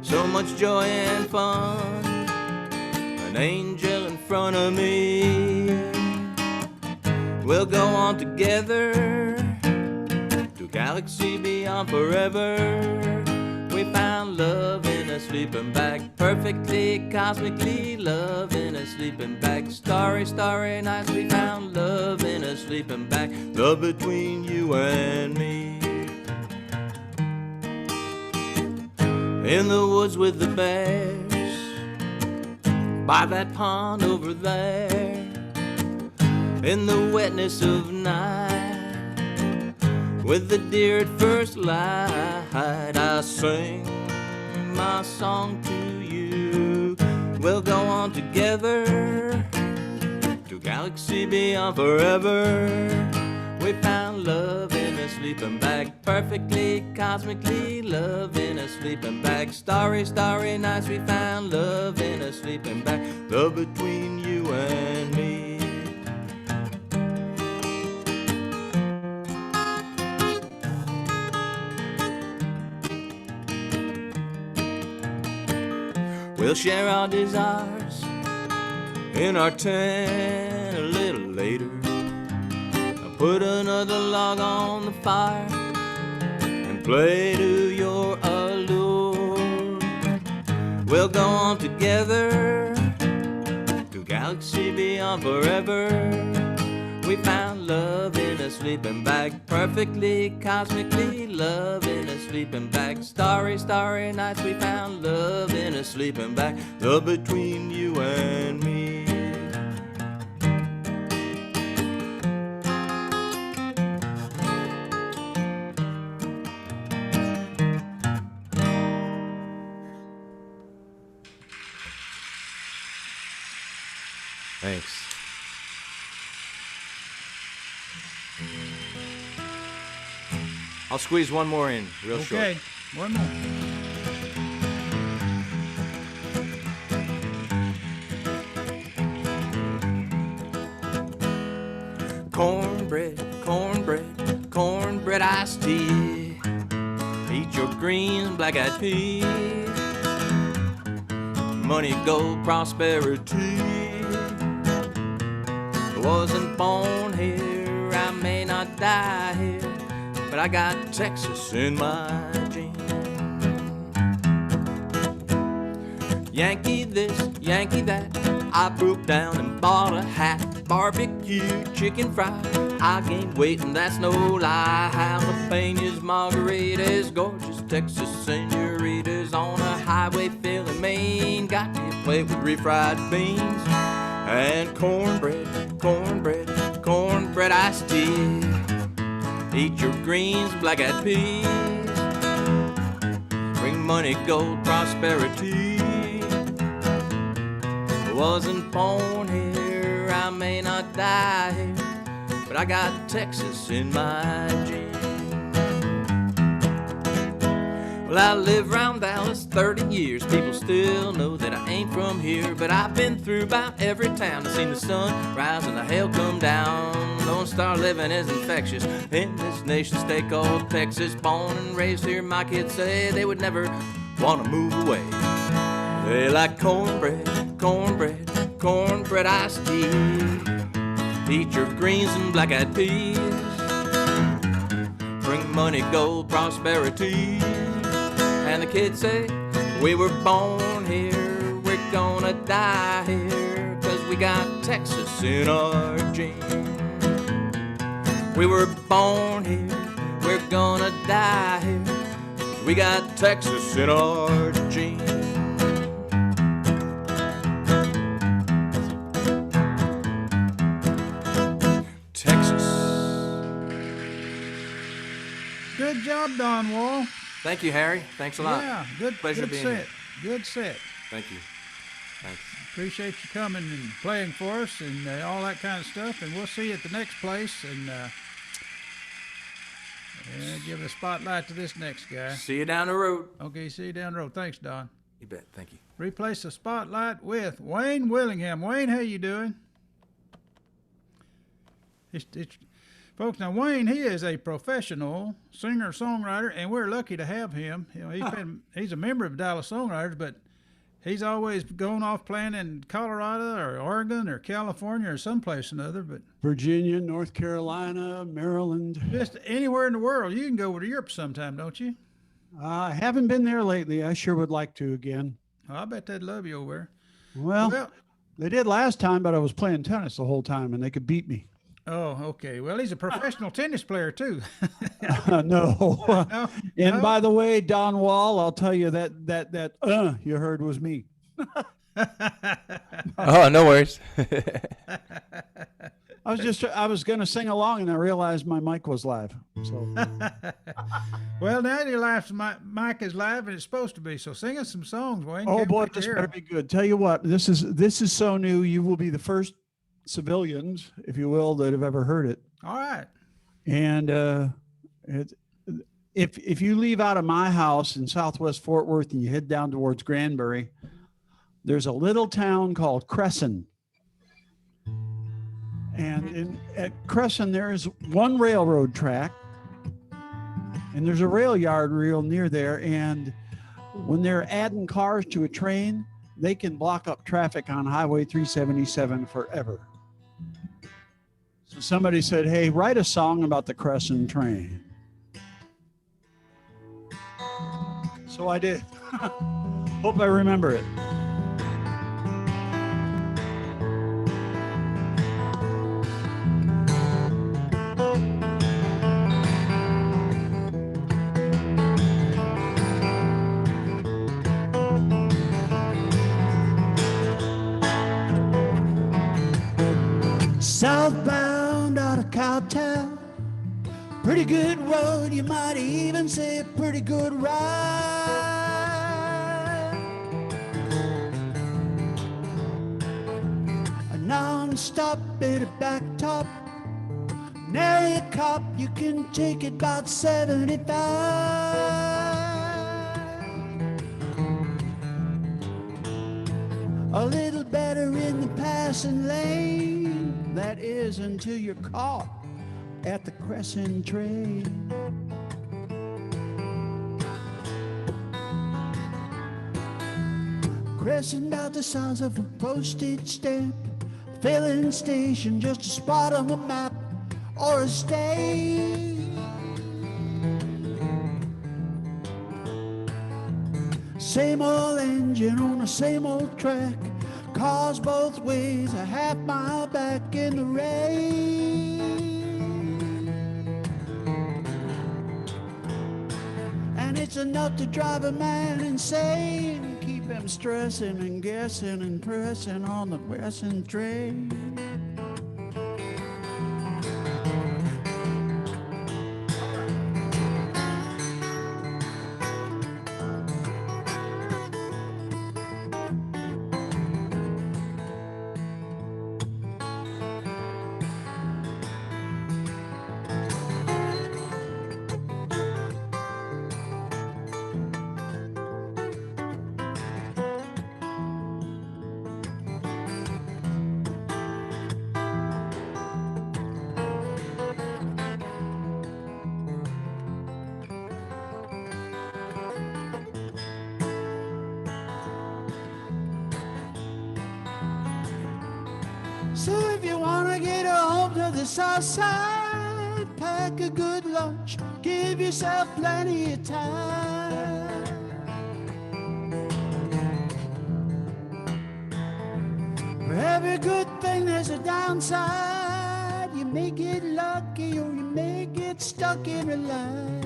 So much joy and fun, an angel in front of me. We'll go on together to galaxy beyond forever. We found love in a sleeping bag, perfectly cosmically love in a sleeping bag. Starry, starry nights, we found love in a sleeping bag. Love between you and me. In the woods with the bears, by that pond over there, in the wetness of night, with the deer at first light, I sing my song to you. We'll go on together to galaxy beyond forever. We found love in a sleeping bag, perfectly, cosmically, love in a sleeping bag. Starry, starry nights, we found love in a sleeping bag, love between you and me. We'll share our desires in our tent a little later. Put another log on the fire and play to your allure. We'll go on together to galaxy beyond forever. We found love in a sleeping bag, perfectly, cosmically, love in a sleeping bag. Starry, starry nights, we found love in a sleeping bag, love between you and me. Thanks. I'll squeeze one more in real short. Okay, one more. Cornbread, cornbread, cornbread iced tea. Eat your greens, black-eyed peas. Money, gold, prosperity. Wasn't born here, I may not die here, but I got Texas in my jeans. Yankee this, Yankee that, I broke down and bought a hat. Barbecue, chicken fried, I gained weight and that's no lie. Jalapenos, margaritas, gorgeous Texas senoritas on a highway filling Maine. Got me a plate with refried beans and cornbread, cornbread, cornbread iced tea. Eat your greens, black-eyed peas. Bring money, gold, prosperity. Wasn't born here, I may not die here, but I got Texas in my jeans. Well, I live round Dallas 30 years. People still know that I ain't from here, but I've been through about every town. I've seen the sun rise and the hail come down. Lone Star living is infectious in this nation state called Texas. Born and raised here, my kids say they would never want to move away. They like cornbread, cornbread, cornbread iced tea. Eat your greens and black-eyed peas. Bring money, gold, prosperity. And the kids say, we were born here, we're gonna die here, 'cause we got Texas in our genes. We were born here, we're gonna die here, 'cause we got Texas in our genes. Texas. Good job, Don Wall. Thank you, Harry. Thanks a lot. Yeah, good, Pleasure good being set. here. Good set. Thank you. Thanks. Appreciate you coming and playing for us and all that kind of stuff. And we'll see you at the next place. And give a spotlight to this next guy. See you down the road. Okay, see you down the road. Thanks, Don. You bet. Thank you. Replace the spotlight with Wayne Willingham. Wayne, how you doing? Folks, now Wayne, he is a professional singer-songwriter, and we're lucky to have him. You know, he's a member of Dallas Songwriters, but he's always going off playing in Colorado or Oregon or California or someplace or another. But Virginia, North Carolina, Maryland. just anywhere in the world. You can go over to Europe sometime, don't you? I haven't been there lately. I sure would like to again. Oh, I bet they'd love you over there. Well, they did last time, but I was playing tennis the whole time, and they could beat me. Oh, okay. Well, he's a professional tennis player too. No. No? And No? by the way, Don Wall, I'll tell you that you heard was me. Oh, no worries. I was going to sing along, and I realized my mic was live. So Well, now your mic is live, and it's supposed to be. So sing us some songs, Wayne. oh Can't boy, wait to this hear better 'em. be good. Tell you what, this is so new. You will be the first civilians, if you will, that have ever heard it. All right. And if you leave out of my house in Southwest Fort Worth and you head down towards Granbury, there's a little town called Cresson. And at Cresson, there is one railroad track, and there's a rail yard real near there. And when they're adding cars to a train, they can block up traffic on Highway 377 forever. So somebody said, hey, write a song about the Cresson train. So I did. Hope I remember it. Southbound out of Cowtown, pretty good road, you might even say a pretty good ride. A non-stop bit of blacktop, nary a cop, you can take it about 75. A little better in the passing lane, that is until you're caught at the Cresson train. Cresson about the size of a postage stamp, filling station, just a spot on the map or a state. Same old engine on the same old track, cars both ways, a half mile back in the rain. And it's enough to drive a man insane, keep him stressing and guessing and pressing on the Cresson train. So if you wanna get home to the south side, pack a good lunch, give yourself plenty of time. For every good thing there's a downside. You may get lucky or you may get stuck in a line.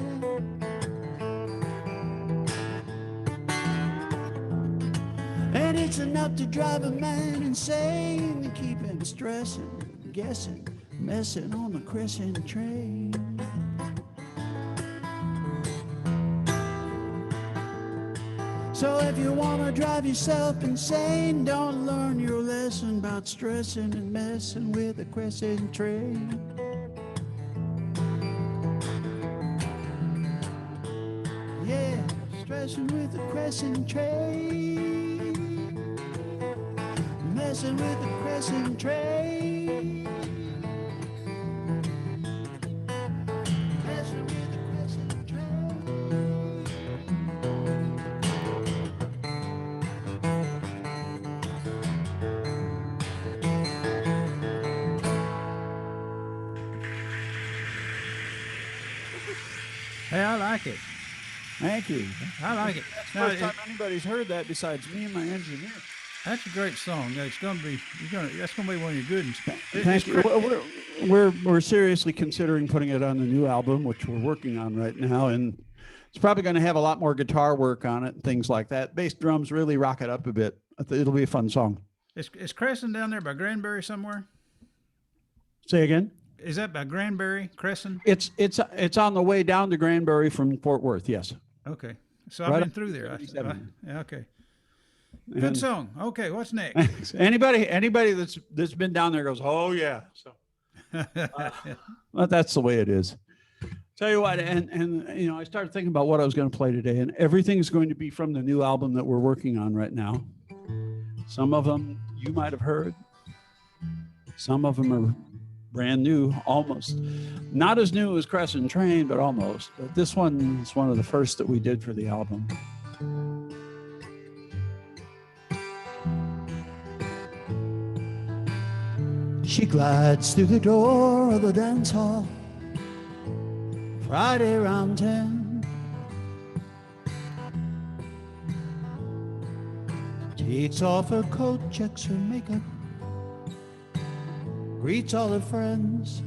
And it's enough to drive a man insane, keep him stressing, guessing, messing on the Cresson train. So if you want to drive yourself insane, don't learn your lesson about stressing and messing with the Cresson train. Yeah, stressing with the Cresson train. Messing with the Cresson train. Messing with the Cresson train. Hey, I like it. Thank you. I like it. That's the Now, first time anybody's heard that besides me and my engineer. that's a great song. It's gonna be. That's gonna be one of your good ones. Thank you. Well, we're seriously considering putting it on the new album, which we're working on right now, and it's probably going to have a lot more guitar work on it and things like that. Bass drums really rock it up a bit. It'll be a fun song. Is Cresson down there by Granbury somewhere? Say again. Is that by Granbury, Cresson? It's on the way down to Granbury from Fort Worth. Yes. Okay. So Right I've been on through there. 37. Yeah, okay. Good And song. Okay, what's next? anybody that's been down there goes, oh yeah. So well, that's the way it is. Tell you what, and you know, I started thinking about what I was going to play today, and everything's going to be from the new album that we're working on right now. Some of them you might have heard. Some of them are brand new, almost. Not as new as Crescent Train, but almost. But this one is one of the first that we did for the album. She glides through the door of the dance hall Friday around 10. Takes off her coat, checks her makeup, greets all her friends.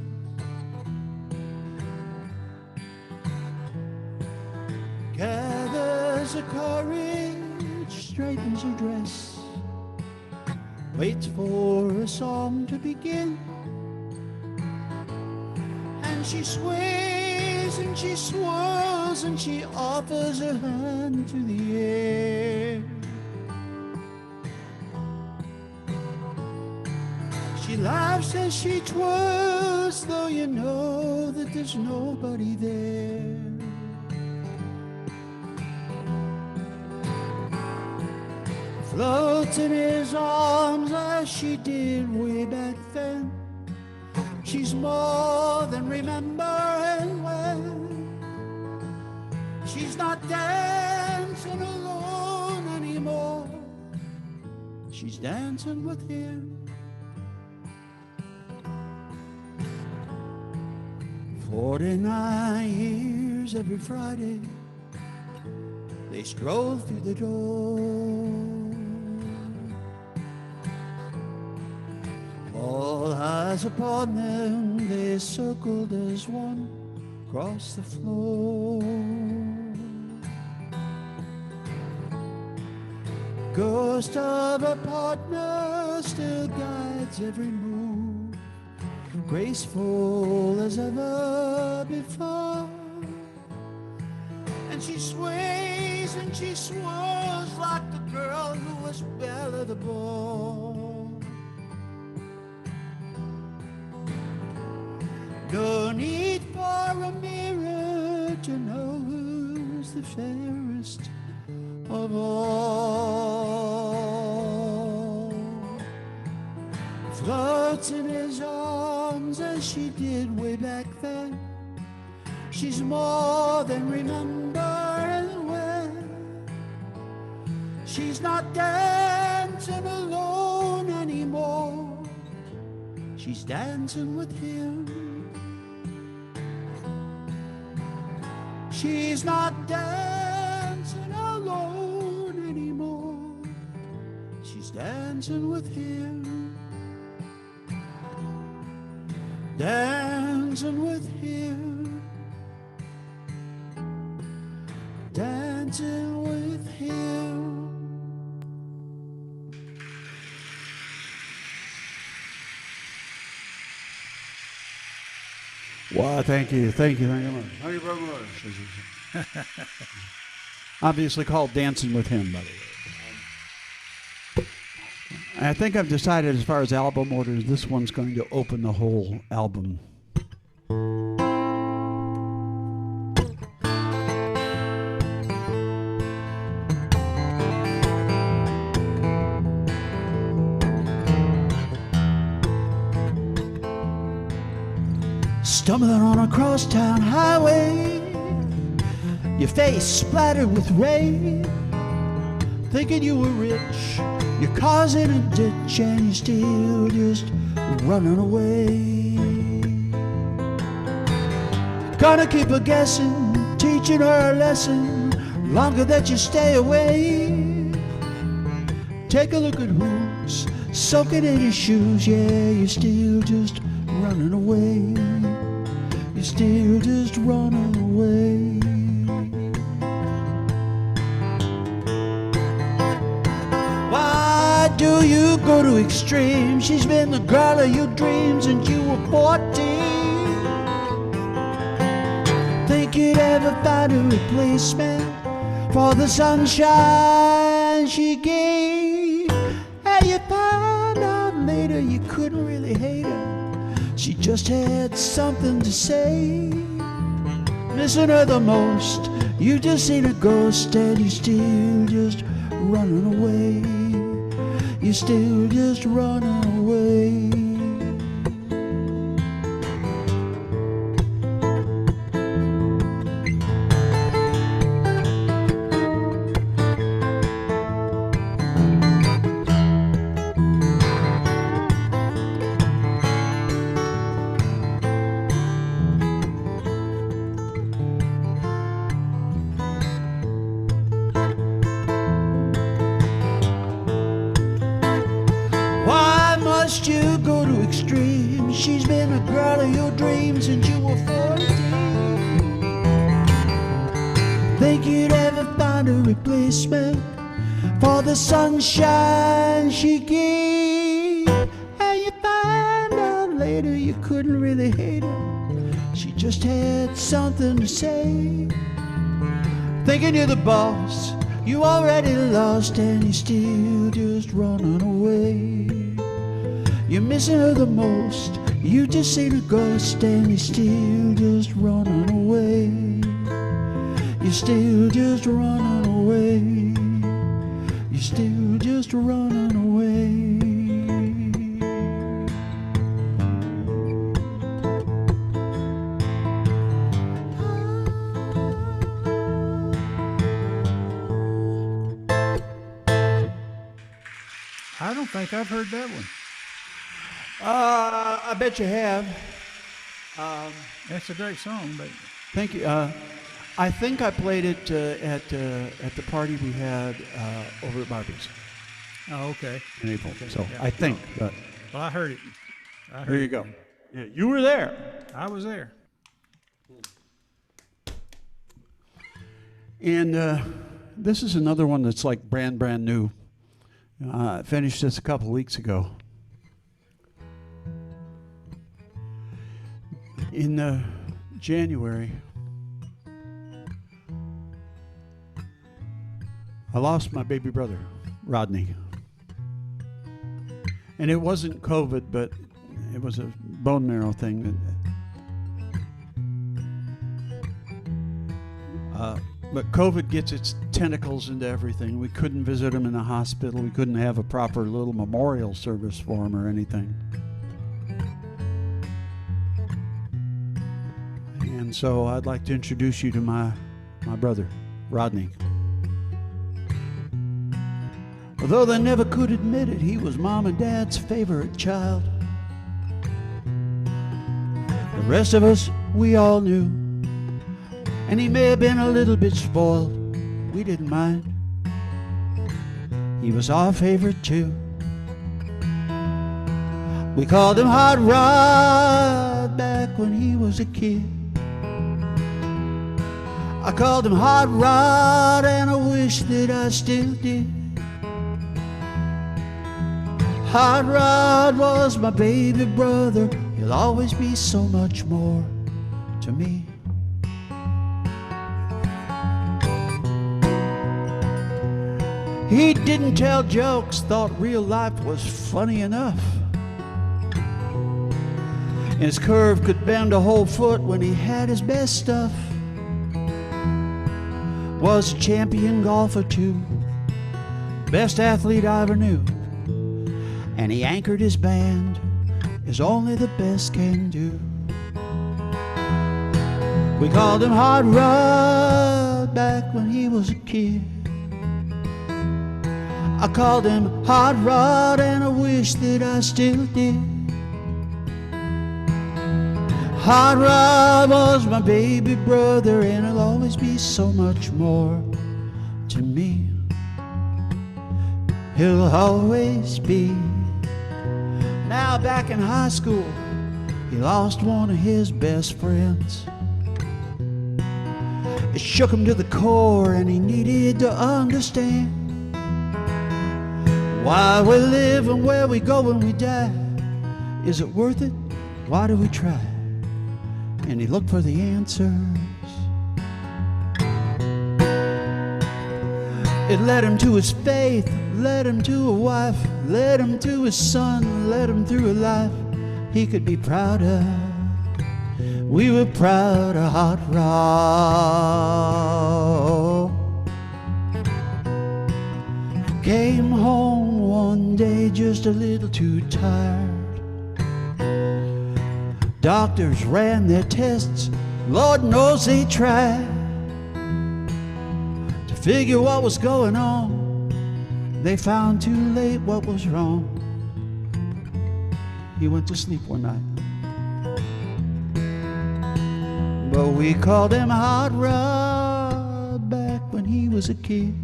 Gathers her courage, straightens her dress, waits for a song to begin. And she sways and she swirls and she offers her hand to the air. She laughs as she twirls, though you know that there's nobody there. Floats in his arms as she did way back then. She's more than remembering when. She's not dancing alone anymore. She's dancing with him. 49 years every Friday, they stroll through the door. All eyes upon them, they circled as one across the floor. Ghost of a partner still guides every move, graceful as ever before. And she sways and she swirls like the girl who was Belle the Ball. No need for a mirror to know who's the fairest of all. Floats in his arms as she did way back then. She's more than remembering when. She's not dancing alone anymore. She's dancing with him. She's not dancing alone anymore. She's dancing with him. Dancing with him. Dancing with him. Wow, thank you very much. Thank you very much. Obviously called Dancing with Him, by the way. I think I've decided as far as album orders, this one's going to open the whole album. Stumbling on a crosstown highway, your face splattered with rain, thinking you were rich, your car's in a ditch and you're still just running away. Gonna keep her guessing, teaching her a lesson, longer that you stay away. Take a look at who's soaking in your shoes, yeah, you're still just running away. You're still just running away. Why do you go to extremes? She's been the girl of your dreams since you were 14. Think you'd ever find a replacement for the sunshine sunshine she gave. And you found out later you couldn't really hate her. She just had something to say. Missing her the most, you just seen a ghost, and you still just running away. You're still just running away. You go to extremes. She's been a girl of your dreams since you were 14. Think you'd ever find a replacement for the sunshine she gave? And you find out later you couldn't really hate her. She just had something to say. Thinking you're the boss, you already lost, and you're still just running away. You're missing her the most, you just seen a ghost, and you're still just running away. You're still just running away. You're still just running away. I don't think I've heard that one. I bet you have. That's a great song, but Thank you. I think I played it at the party we had over at Barbie's oh, okay. in April. So yeah. I think. But Well, I heard it. there you go. Yeah, you were there. I was there. And this is another one that's like brand new. I finished this a couple weeks ago. In January, I lost my baby brother, Rodney. And it wasn't COVID, but it was a bone marrow thing. But COVID gets its tentacles into everything. We couldn't visit him in the hospital. We couldn't have a proper little memorial service for him or anything. And so I'd like to introduce you to my brother, Rodney. Although they never could admit it, he was Mom and Dad's favorite child. The rest of us, we all knew. And he may have been a little bit spoiled. We didn't mind. He was our favorite too. We called him Hot Rod back when he was a kid. I called him Hot Rod, and I wish that I still did. Hot Rod was my baby brother. He'll always be so much more to me. He didn't tell jokes, thought real life was funny enough. His curve could bend a whole foot when he had his best stuff. Was a champion golfer too, best athlete I ever knew. And he anchored his band as only the best can do. We called him Hot Rod back when he was a kid. I called him Hot Rod, and I wish that I still did. Hot Rod was my baby brother, and he'll always be so much more to me. He'll always be. Now back in high school, he lost one of his best friends. It shook him to the core, and he needed to understand why we live and where we go when we die. Is it worth it? Why do we try? And he looked for the answers. It led him to his faith, led him to a wife, led him to his son, led him through a life he could be proud of. We were proud of Hot Rod. Came home one day just a little too tired. Doctors ran their tests, Lord knows they tried to figure what was going on. They found too late what was wrong. He went to sleep one night, but we called him Hot Rod back when he was a kid.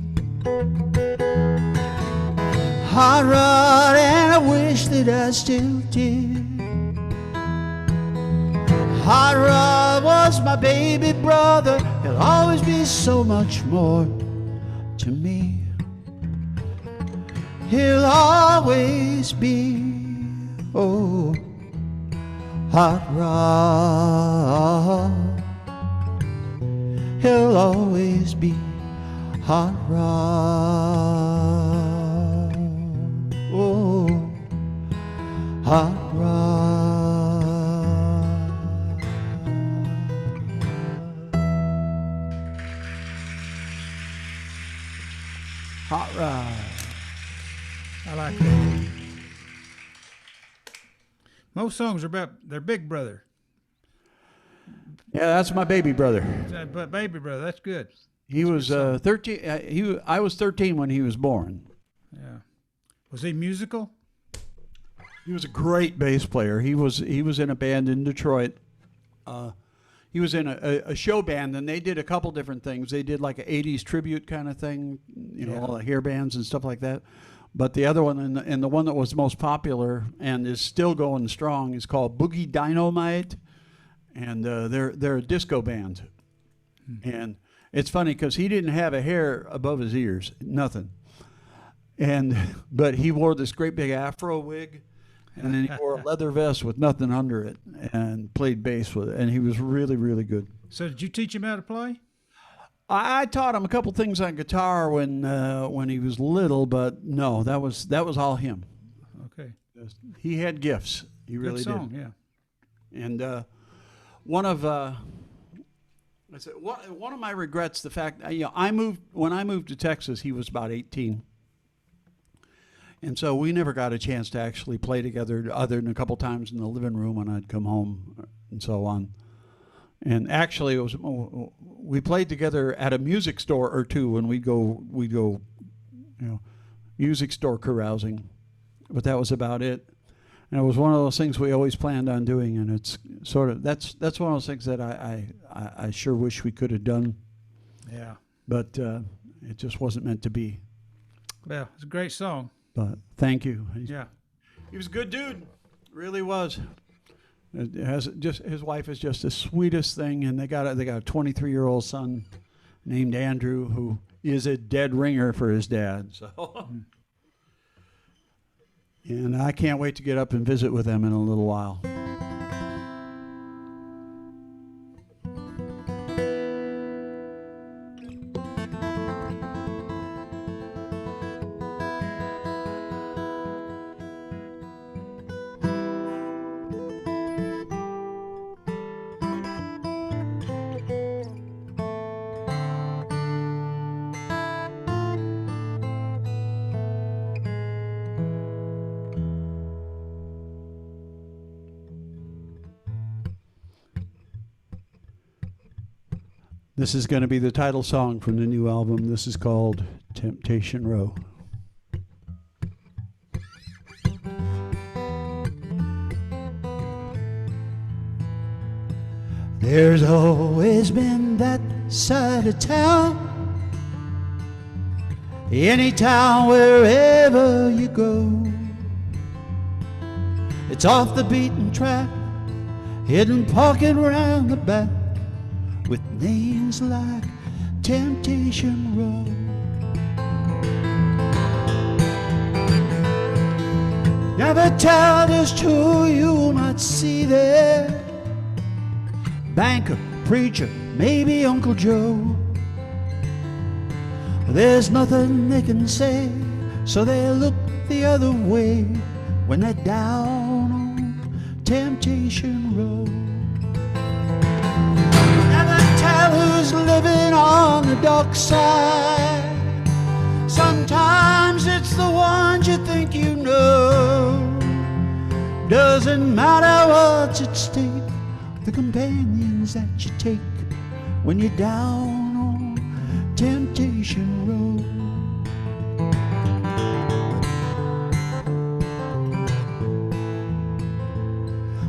Hot Rod, and I wish that I still did. Hot Rod was my baby brother. He'll always be so much more to me. He'll always be, oh, Hot Rod. He'll always be Hot Rod. Oh, Hot Rod. Hot Rod. I like that. Most songs are about their big brother. Yeah, that's my baby brother. But baby brother, that's good. He was 13. I was 13 when he was born. Yeah. Was he musical? He was a great bass player. He was in a band in Detroit. He was in a show band, and they did a couple different things. They did like an 80s tribute kind of thing, all the hair bands and stuff like that. But the other one, and the one that was most popular and is still going strong, is called Boogie Dynamite, and they're a disco band. And it's funny because he didn't have a hair above his ears, nothing. But he wore this great big afro wig, and then he wore a leather vest with nothing under it, and played bass with it. And he was really, really good. So did you teach him how to play? I taught him a couple things on guitar when he was little, but no, that was all him. Okay. He had gifts. He really Good song, did. yeah. And one of my regrets, the fact when I moved to Texas, he was about 18. And so we never got a chance to actually play together other than a couple times in the living room when I'd come home and so on. And actually, we played together at a music store or two when we'd go, music store carousing. But that was about it. And it was one of those things we always planned on doing, and it's sort of that's one of those things that I sure wish we could have done. Yeah. But it just wasn't meant to be. Well, it's a great song. But thank you. Yeah. He was a good dude. Really was. His wife is just the sweetest thing, and they got a 23-year-old son named Andrew who is a dead ringer for his dad. So, and I can't wait to get up and visit with them in a little while. This is going to be the title song from the new album. This is called Temptation Row. There's always been that side of town, any town, wherever you go. It's off the beaten track, hidden pocket round the back, with names like Temptation Row. Never tell just who you might see there. Banker, preacher, maybe Uncle Joe. There's nothing they can say, so they look the other way when they're down on Temptation Road. Never tell who's living on the dark side. Sometimes it's the ones you think you know. Doesn't matter what's at stake, the companions that you take when you're down on Temptation Road.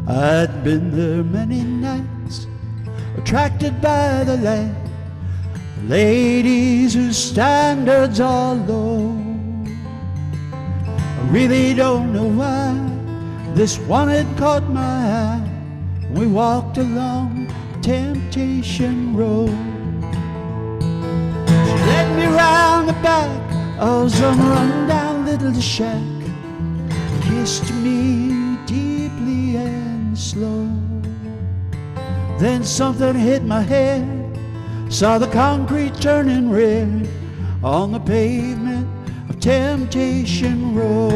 I'd been there many nights, attracted by the light, ladies whose standards are low. I really don't know why this one had caught my eye. We walked along Temptation Road. She led me round the back of some rundown little shack, kissed me deeply and slow. Then something hit my head, saw the concrete turning red on the pavement of Temptation Road.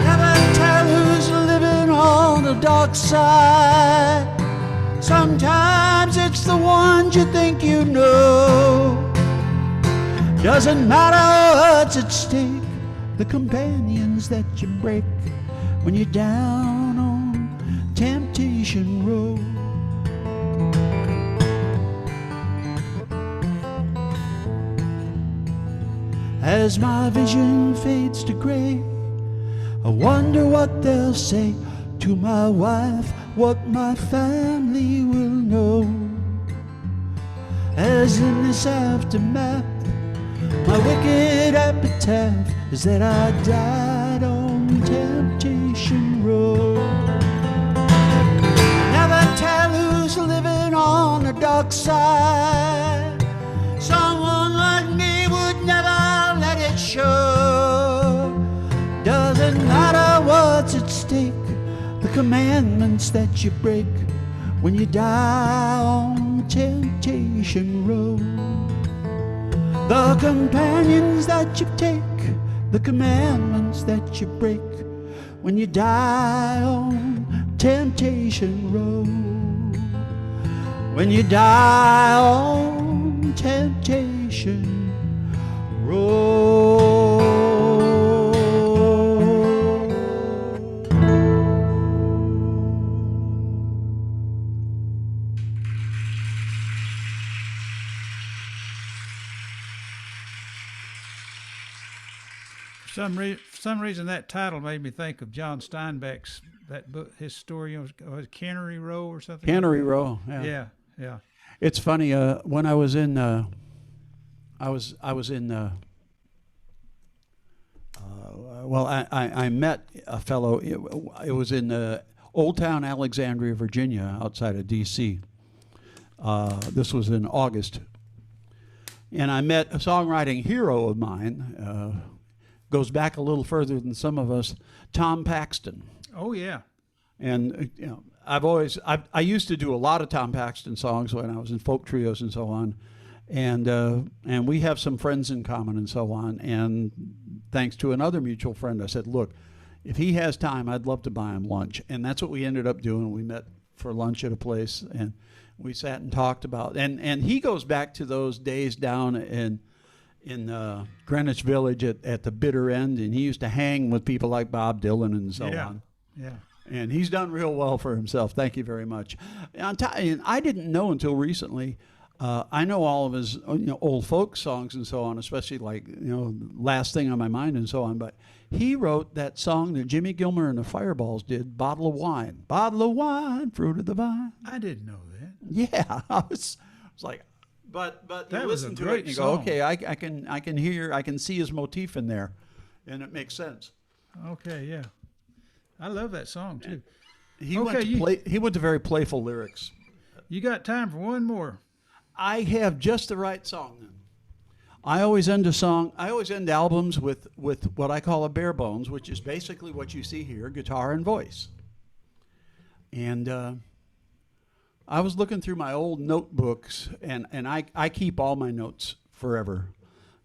Never tell who's living on the dark side. Sometimes it's the ones you think you know. Doesn't matter what's at stake, the companions that you break when you're down on Temptation Road. As my vision fades to gray, I wonder what they'll say to my wife, what my family will know. As in this aftermath, my wicked epitaph is that I died on Temptation Road. Never tell who's living on the dark side. Someone like me would never let it show. Doesn't matter what's at stake, the commandments that you break when you die on Temptation Road. The companions that you take, the commandments that you break when you die on Temptation Road. When you die on Temptation Road. For some reason, that title made me think of John Steinbeck's that book, his story was Cannery Row or something. Cannery Row. Yeah. It's funny. When I was in, I met a fellow. It was in Old Town Alexandria, Virginia, outside of D.C. This was in August, and I met a songwriting hero of mine. Goes back a little further than some of us, Tom Paxton. Oh yeah. And I used to do a lot of Tom Paxton songs when I was in folk trios and so on, and we have some friends in common and so on. And thanks to another mutual friend, I said, look, if he has time, I'd love to buy him lunch. And that's what we ended up doing. We met for lunch at a place, and we sat and talked about. And he goes back to those days down in Greenwich Village at the bitter end, and he used to hang with people like Bob Dylan and so on. Yeah. And he's done real well for himself. Thank you very much. And I didn't know until recently. I know all of his old folk songs and so on, especially like Last Thing on My Mind and so on. But he wrote that song that Jimmy Gilmer and the Fireballs did, Bottle of Wine, Fruit of the Vine. I didn't know that. Yeah, I was like. But that you listen to it and you go, okay, I can see his motif in there, and it makes sense. Okay, yeah, I love that song too. He went to very playful lyrics. You got time for one more? I have just the right song then. I always end albums with what I call a bare bones, which is basically what you see here: guitar and voice. And I was looking through my old notebooks, and I keep all my notes forever.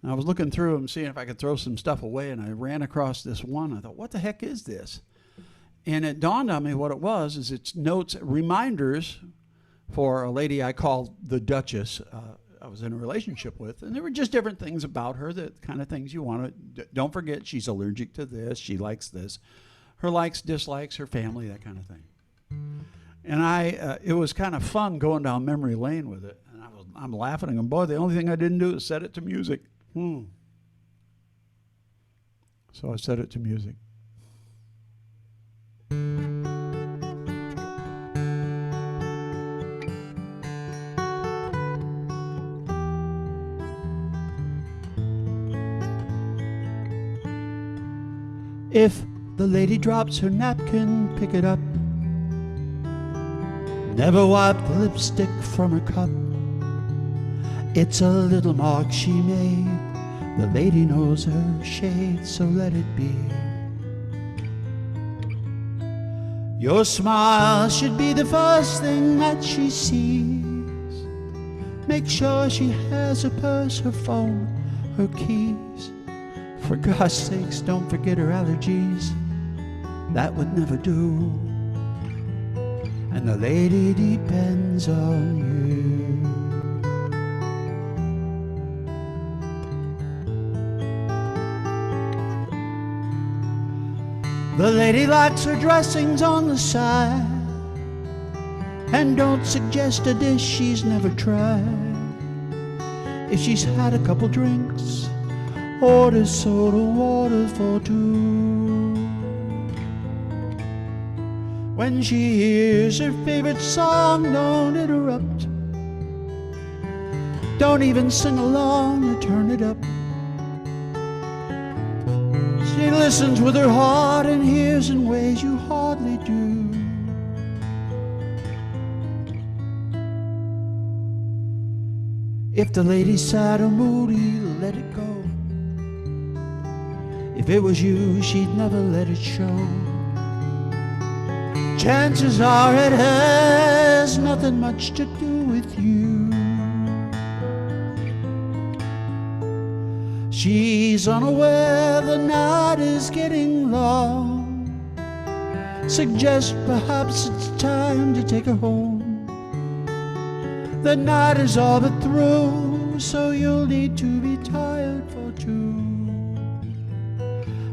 And I was looking through them, seeing if I could throw some stuff away, and I ran across this one. I thought, what the heck is this? And it dawned on me what it was, is it's notes, reminders for a lady I called the Duchess. I was in a relationship with, and there were just different things about her, that kind of things you want to, don't forget she's allergic to this, she likes this, her likes, dislikes, her family, that kind of thing. And it was kind of fun going down memory lane with it. And I'm laughing and going, boy, the only thing I didn't do is set it to music. So I set it to music. If the lady drops her napkin, pick it up. Never wipe the lipstick from her cup. It's a little mark she made. The lady knows her shade, so let it be. Your smile should be the first thing that she sees. Make sure she has her purse, her phone, her keys. For God's sakes, don't forget her allergies. That would never do. And the lady depends on you. The lady likes her dressings on the side, and don't suggest a dish she's never tried. If she's had a couple drinks, order soda water for two. When she hears her favorite song, don't interrupt. Don't even sing along or turn it up. She listens with her heart and hears in ways you hardly do. If the lady's sad or moody, let it go. If it was you, she'd never let it show. Chances are it has nothing much to do with you. She's unaware the night is getting long. Suggest perhaps it's time to take her home. The night is all but through, so you'll need to be tired for two.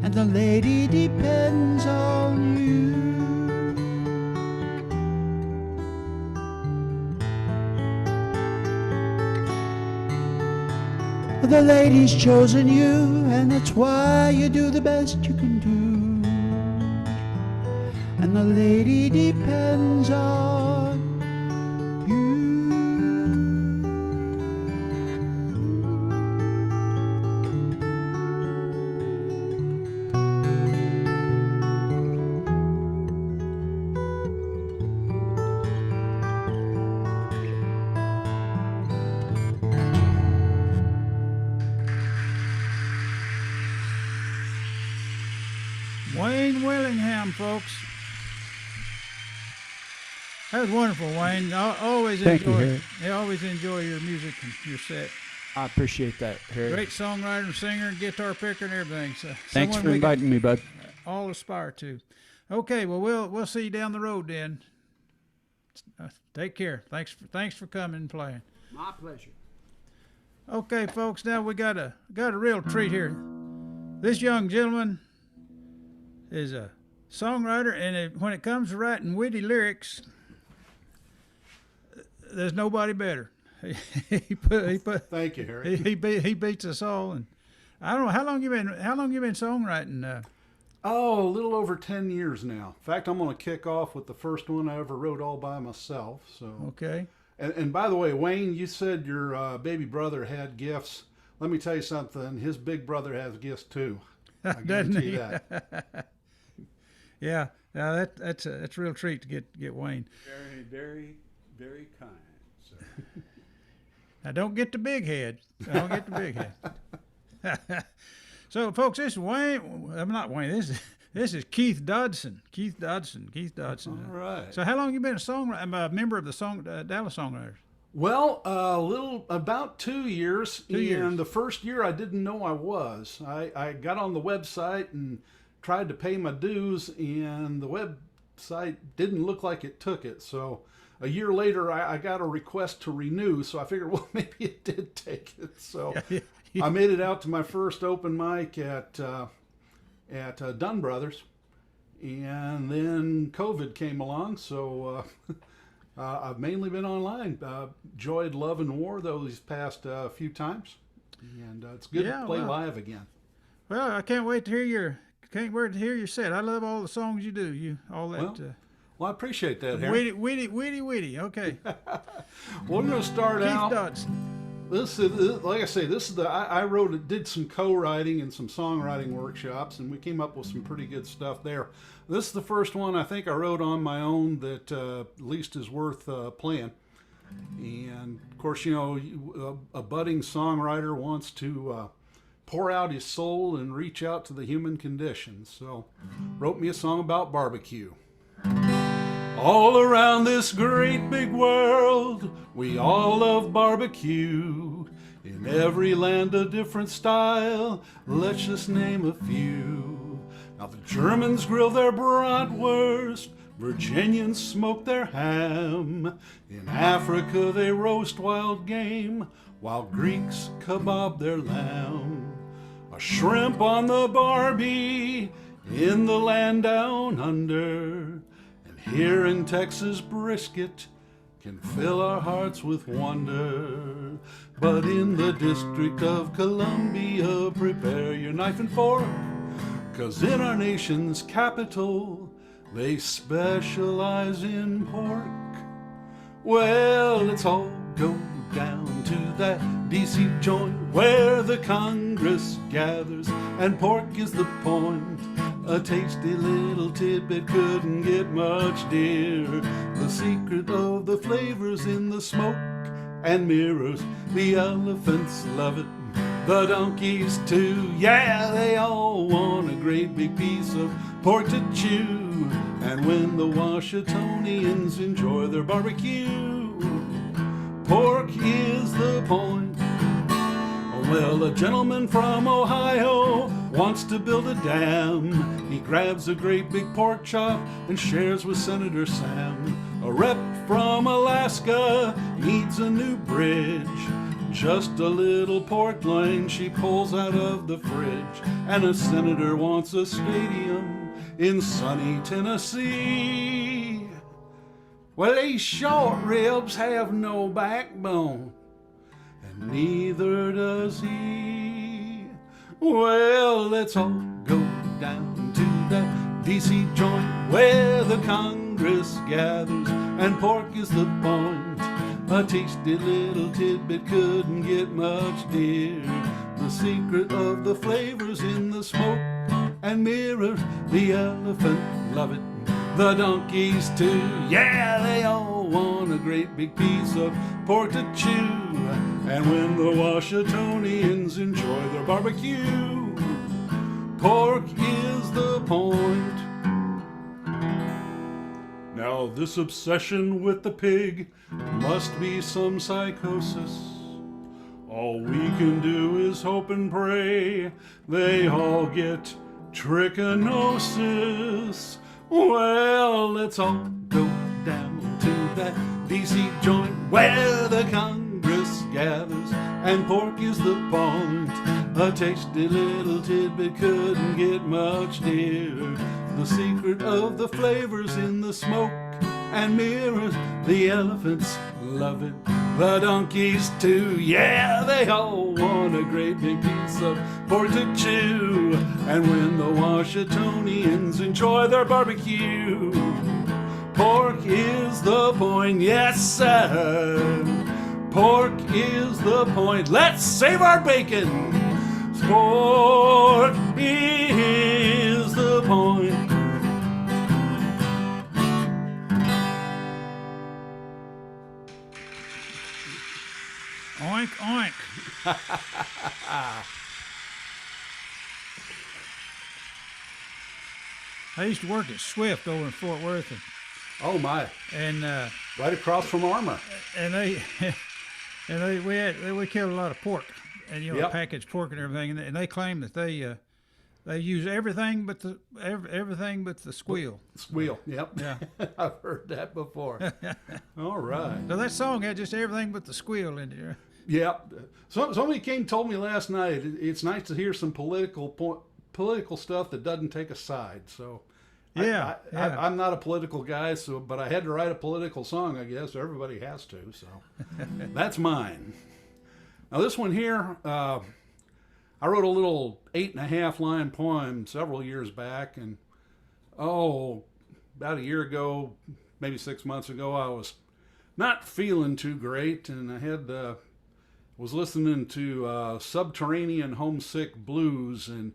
And the lady depends on you. The lady's chosen you, and that's why you do the best you can do. And the lady depends on you. Wayne Willingham, folks. That was wonderful, Wayne. I always Thank you, enjoy. Harry. I always enjoy your music and your set. I appreciate that, Harry. Great songwriter, singer, guitar picker, and everything. So Thanks someone for we can inviting me, bud. all aspire to. Okay, well, we'll see you down the road then. Take care. Thanks for coming and playing. My pleasure. Okay, folks. Now we got a real treat here. This young gentleman is a songwriter, and when it comes to writing witty lyrics, there's nobody better. He put. Thank you, Harry. He beats us all, and I don't know how long you been songwriting. Oh, a little over 10 years now. In fact, I'm going to kick off with the first one I ever wrote all by myself. So. Okay. And by the way, Wayne, you said your baby brother had gifts. Let me tell you something. His big brother has gifts too. I guarantee he? that. Yeah. Now that's a real treat to get Wayne. Very, very, very kind, sir. Now don't get the big head. Don't get the big head. So, folks, this is Wayne. I'm not Wayne. This is Keith Dodson. Keith Dodson. All right. So, how long you been a member of the Dallas Songwriters? Well, about 2 years. 2 years. And the first year I didn't know I was. I got on the website and tried to pay my dues, and the website didn't look like it took it. So a year later, I got a request to renew. So I figured, well, maybe it did take it. So I made it out to my first open mic at Dunn Brothers, and then COVID came along. So I've mainly been online. Enjoyed Love and War these past few times, and it's good to play live again. Well, I can't wait to hear your set. I love all the songs you do. All that. Well, I appreciate that, Harry. Witty. Okay. We're going to start Keith out. Dodson. This is, like I say, this is I did some co-writing and some songwriting workshops, and we came up with some pretty good stuff there. This is the first one I think I wrote on my own that at least is worth playing. And of course, a budding songwriter wants to pour out his soul and reach out to the human condition. So, wrote me a song about barbecue. All around this great big world, we all love barbecue. In every land a different style, let's just name a few. Now the Germans grill their bratwurst, Virginians smoke their ham. In Africa they roast wild game, while Greeks kebab their lamb. A shrimp on the barbie, in the land down under. Here in Texas, brisket can fill our hearts with wonder. But in the District of Columbia, prepare your knife and fork, 'cause in our nation's capital, they specialize in pork. Well, let's all go down to that DC joint where the Congress gathers and pork is the point. A tasty little tidbit couldn't get much dearer. The secret of the flavors in the smoke and mirrors. The elephants love it, the donkeys too. Yeah, they all want a great big piece of pork to chew. And when the Washingtonians enjoy their barbecue, pork is the point. Well, a gentleman from Ohio wants to build a dam. He grabs a great big pork chop and shares with Senator Sam. A rep from Alaska needs a new bridge. Just a little pork loin she pulls out of the fridge. And a senator wants a stadium in sunny Tennessee. Well, these short ribs have no backbone, and neither does he. Well, let's all go down to that DC joint where the Congress gathers and pork is the point. A tasty little tidbit couldn't get much dearer. The secret of the flavors in the smoke and mirrors. The elephant love it, the donkeys too. Yeah, they all want a great big piece of pork to chew. And when the Washingtonians enjoy their barbecue, pork is the point. Now this obsession with the pig must be some psychosis. All we can do is hope and pray they all get trichinosis. Well, let's all go down to that DC joint where the Congress gathers and pork is the point. A tasty little tidbit couldn't get much dearer. The secret of the flavors in the smoke and mirrors. The elephants love it, the donkeys too. Yeah, they all want a great big piece of pork to chew. And when the Washingtonians enjoy their barbecue, pork is the point. Yes, sir. Pork is the point. Let's save our bacon. Pork is the point. Oink, oink. I used to work at Swift over in Fort Worth, and Oh my! and Right across from Armour. and they we killed a lot of pork, and Yep. packaged pork and everything, and they claim that they use everything but everything but the squeal. Squeal. Yep. Yeah. I've heard that before. All right. So that song had just everything but the squeal in it. Yep. Somebody came and told me last night it's nice to hear some political stuff that doesn't take a side. So Yeah, I'm not a political guy, but I had to write a political song, I guess. Everybody has to, so that's mine. Now this one here, I wrote a little 8.5 line poem several years back, and about a year ago, maybe 6 months ago, I was not feeling too great, and I was listening to Subterranean Homesick Blues, and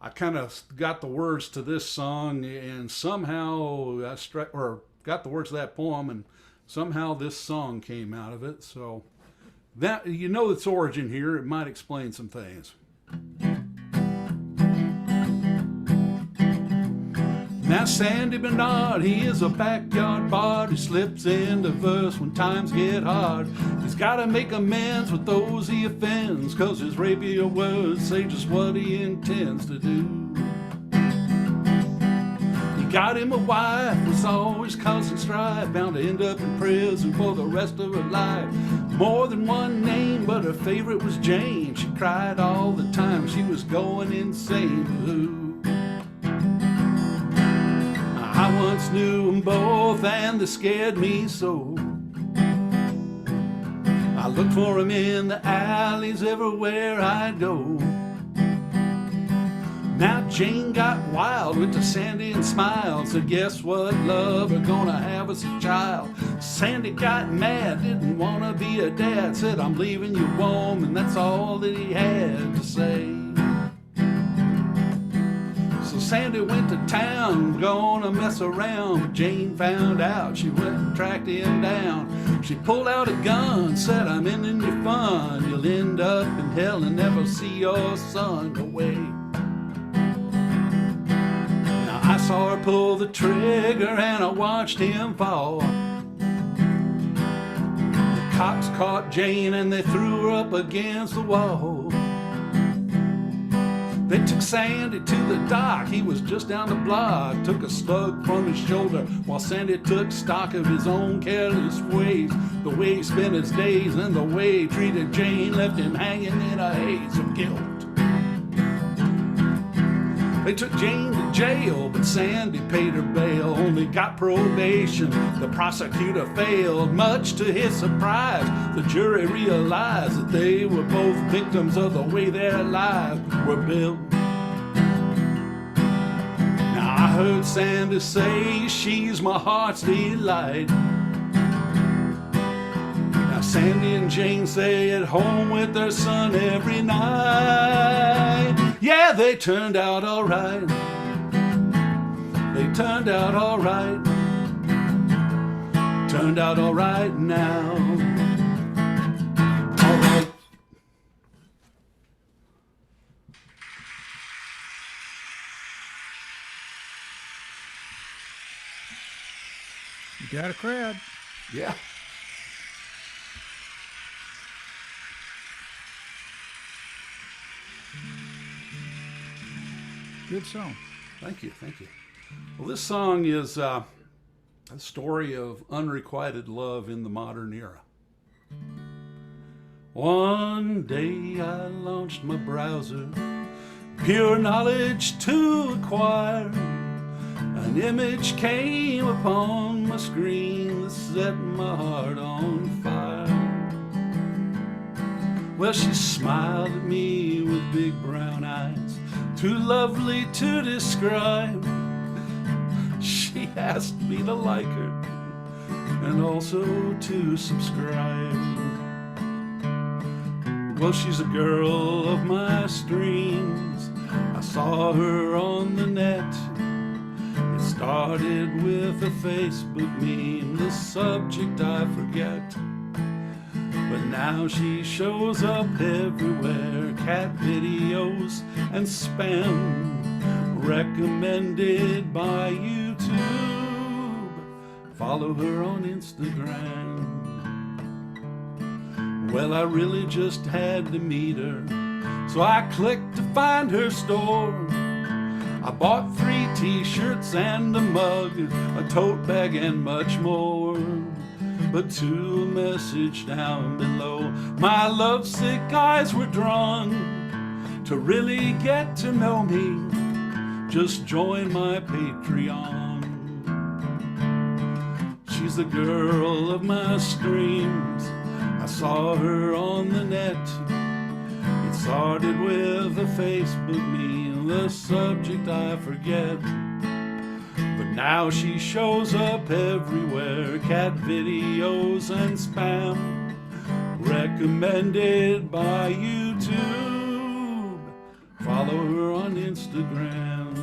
I kind of got the words to this song, and somehow got the words to that poem, and somehow this song came out of it. So that its origin here. It might explain some things. Now Sandy Bernard, he is a backyard bard who slips into verse when times get hard. He's gotta make amends with those he offends, 'cause his rapier words say just what he intends to do. He got him a wife who's always causing strife, bound to end up in prison for the rest of her life. More than one name, but her favorite was Jane. She cried all the time, she was going insane. Ooh. I once knew them both, and they scared me so. I looked for them in the alleys everywhere I go. Now Jane got wild, went to Sandy and smiled, said, guess what, love, we're gonna have us a child. Sandy got mad, didn't wanna be a dad, said, I'm leaving you, woman, that's all that he had to say. So Sandy went to town, gonna mess around, but Jane found out. She went and tracked him down. She pulled out a gun, said, I'm ending your fun. You'll end up in hell and never see your son away. Now I saw her pull the trigger and I watched him fall. The cops caught Jane and they threw her up against the wall. They took Sandy to the dock, he was just down the block. Took a slug from his shoulder while Sandy took stock of his own careless ways. The way he spent his days and the way he treated Jane left him hanging in a haze of guilt. They took Jane to jail, but Sandy paid her bail. Only got probation, the prosecutor failed. Much to his surprise, the jury realized that they were both victims of the way their lives were built. Now I heard Sandy say, she's my heart's delight. Now Sandy and Jane stay at home with their son every night. Yeah, they turned out all right. They turned out all right. Turned out all right now. All right. You got a crowd. Yeah. Good song. Thank you, thank you. Well, this song is a story of unrequited love in the modern era. One day I launched my browser, pure knowledge to acquire. An image came upon my screen that set my heart on fire. Well, she smiled at me with big brown eyes, too lovely to describe. She asked me to like her and also to subscribe. Well, she's a girl of my streams. I saw her on the net. It started with a Facebook meme, the subject I forget. But now she shows up everywhere, cat videos and spam, recommended by YouTube. follow her on Instagram. Well, I really just had to meet her, so I clicked to find her store. I bought 3 t-shirts and a mug, a tote bag and much more. But to a message down below, my lovesick eyes were drawn. To really get to know me, just join my Patreon. She's the girl of my streams. I saw her on the net. It started with a Facebook meme, the subject I forget. But now she shows up everywhere, cat videos and spam, recommended by YouTube. Follow her on Instagram.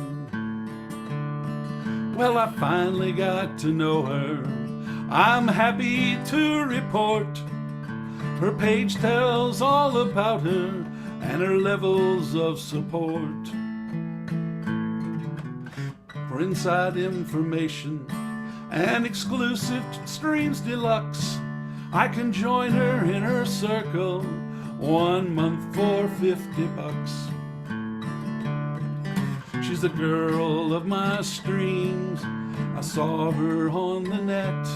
Well, I finally got to know her. I'm happy to report her page tells all about her and her levels of support. For inside information and exclusive streams deluxe, I can join her in her circle 1 month for $50. She's the girl of my streams. I saw her on the net.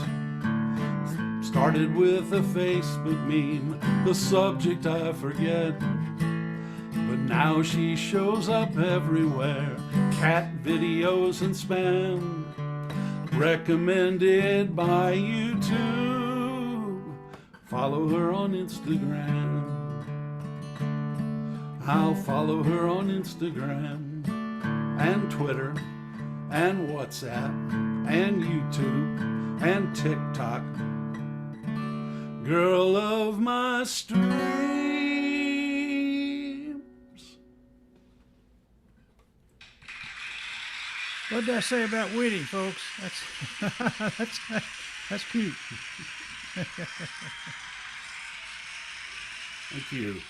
Started with a Facebook meme, the subject I forget. But now she shows up everywhere, cat videos and spam, recommended by YouTube. Follow her on Instagram. I'll follow her on Instagram and Twitter and WhatsApp and YouTube and TikTok. Girl of my streams. What'd that say about witty, folks? That's cute. Thank you.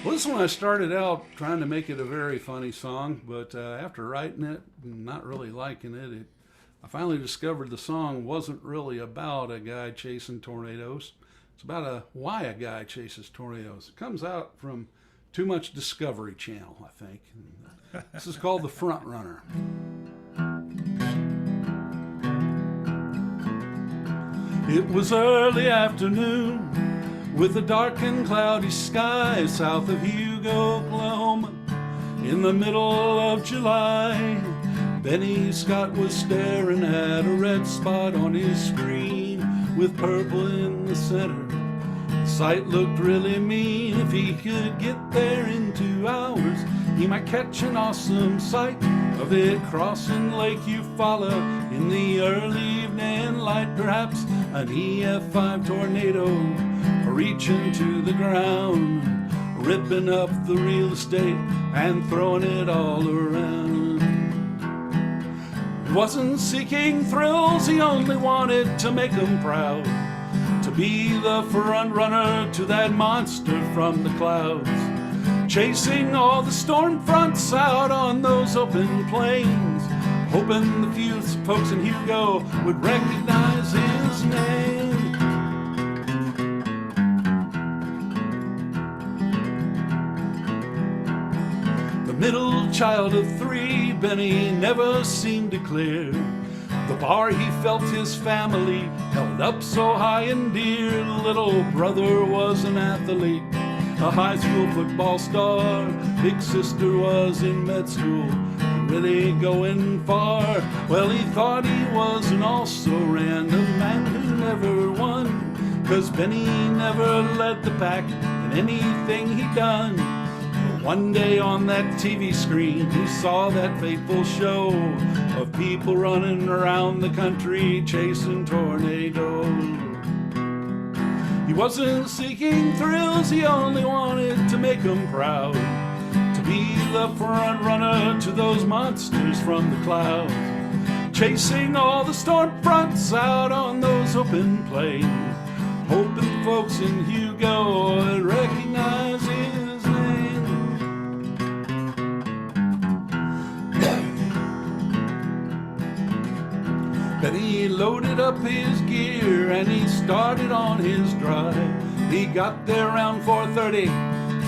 Well, this one I started out trying to make it a very funny song, but after writing it and not really liking it, I finally discovered the song wasn't really about a guy chasing tornadoes. It's about why a guy chases tornadoes. It comes out from too much Discovery Channel, I think. This is called The Front Runner. It was early afternoon, with a dark and cloudy sky south of Hugo, Oklahoma. In the middle of July, Benny Scott was staring at a red spot on his screen with purple in the center. The sight looked really mean. If he could get there in 2 hours, he might catch an awesome sight of it crossing Lake Eufaula in the early evening light. Perhaps an EF5 tornado reaching to the ground, ripping up the real estate and throwing it all around. He wasn't seeking thrills, he only wanted to make them proud, to be the front runner to that monster from the clouds, chasing all the storm fronts out on those open plains, hoping the few folks in Hugo would recognize his name. Middle child of 3, Benny never seemed to clear the bar he felt his family held up so high and dear. Little brother was an athlete, a high school football star. Big sister was in med school, really going far. Well, he thought he was an also-ran, a man who never won, 'cause Benny never led the pack in anything he done. One day on that TV screen, he saw that fateful show of people running around the country chasing tornadoes. He wasn't seeking thrills, he only wanted to make them proud, to be the front runner to those monsters from the clouds, chasing all the storm fronts out on those open plains, hoping folks in Hugo would recognize his name. loaded up his gear and he started on his drive. He got there around 4:30.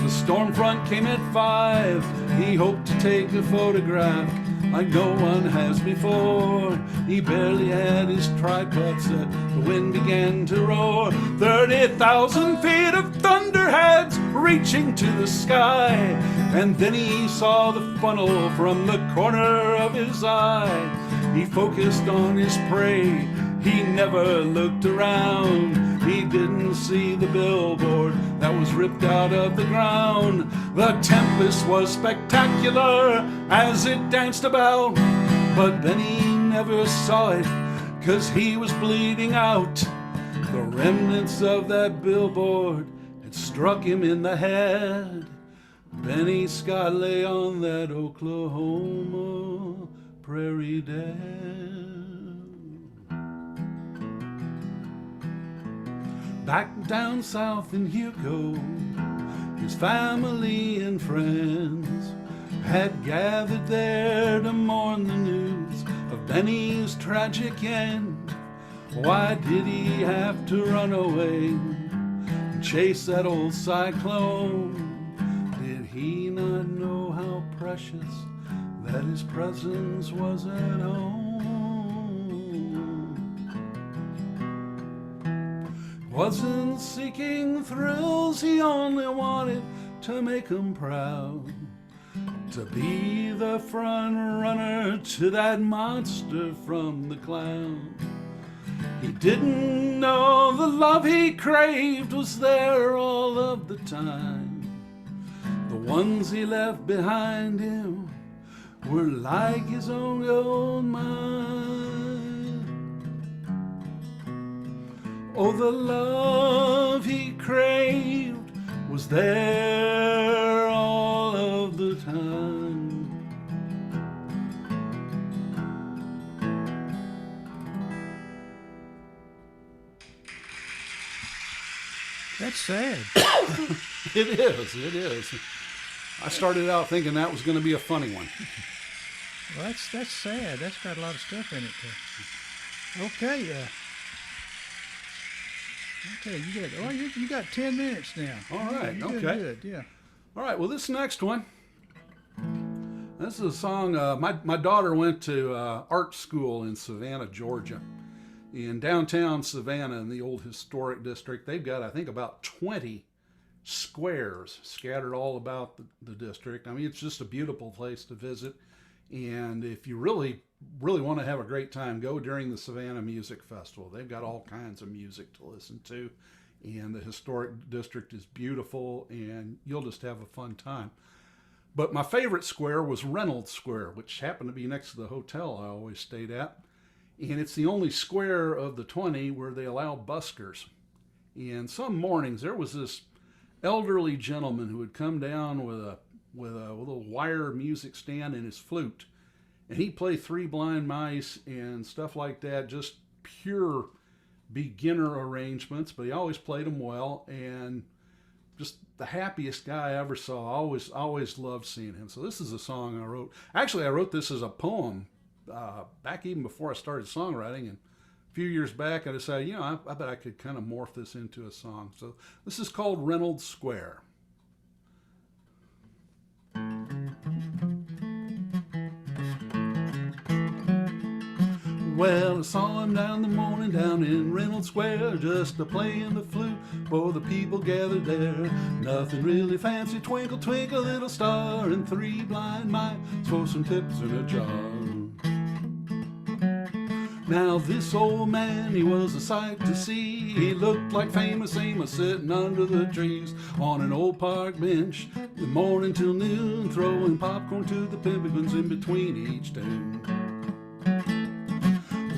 The storm front came at 5. He hoped to take a photograph like no one has before. He barely had his tripod set. The wind began to roar. 30,000 feet of thunderheads reaching to the sky. And then he saw the funnel from the corner of his eye. He focused on his prey. He never looked around. He didn't see the billboard that was ripped out of the ground. The tempest was spectacular as it danced about, but then he never saw it 'cause he was bleeding out. The remnants of that billboard had struck him in the head. Benny Scott lay on that Oklahoma prairie dead. Back down south in Hugo, his family and friends had gathered there to mourn the news of Benny's tragic end. Why did he have to run away and chase that old cyclone? Did he not know how precious that his presence was at home? Wasn't seeking thrills, he only wanted to make him proud, to be the front runner to that monster from the cloud. He didn't know the love he craved was there all of the time. The ones he left behind him were like his own old mind. Oh, the love he craved was there all of the time. That's sad. It is. I started out thinking that was going to be a funny one. Well, that's sad. That's got a lot of stuff in it, too. Okay, you got 10 minutes now. All right, You're doing okay. Good, yeah. All right, well, this next one, this is a song, my daughter went to art school in Savannah, Georgia. In downtown Savannah, in the old historic district, they've got, I think, about 20 squares scattered all about the district. I mean, it's just a beautiful place to visit. And if you really want to have a great time, go during the Savannah Music Festival. They've got all kinds of music to listen to. And the historic district is beautiful, and you'll just have a fun time. But my favorite square was Reynolds Square, which happened to be next to the hotel I always stayed at. And it's the only square of the 20 where they allow buskers. And some mornings there was this elderly gentleman who would come down with a little wire music stand and his flute. And he'd play Three Blind Mice and stuff like that, just pure beginner arrangements, but he always played them well, and just the happiest guy I ever saw. Always loved seeing him. So this is a song I wrote. Actually, I wrote this as a poem back even before I started songwriting, and a few years back I decided, I bet I could kind of morph this into a song. So this is called Reynolds Square. Well, I saw him down the morning down in Reynolds Square, just a-playing the flute for the people gathered there. Nothing really fancy, twinkle, twinkle, little star, and three blind mice for some tips in a jar. Now this old man, he was a sight to see. He looked like famous Amos sitting under the trees on an old park bench, the morning till noon, throwing popcorn to the pimpins in between each tune.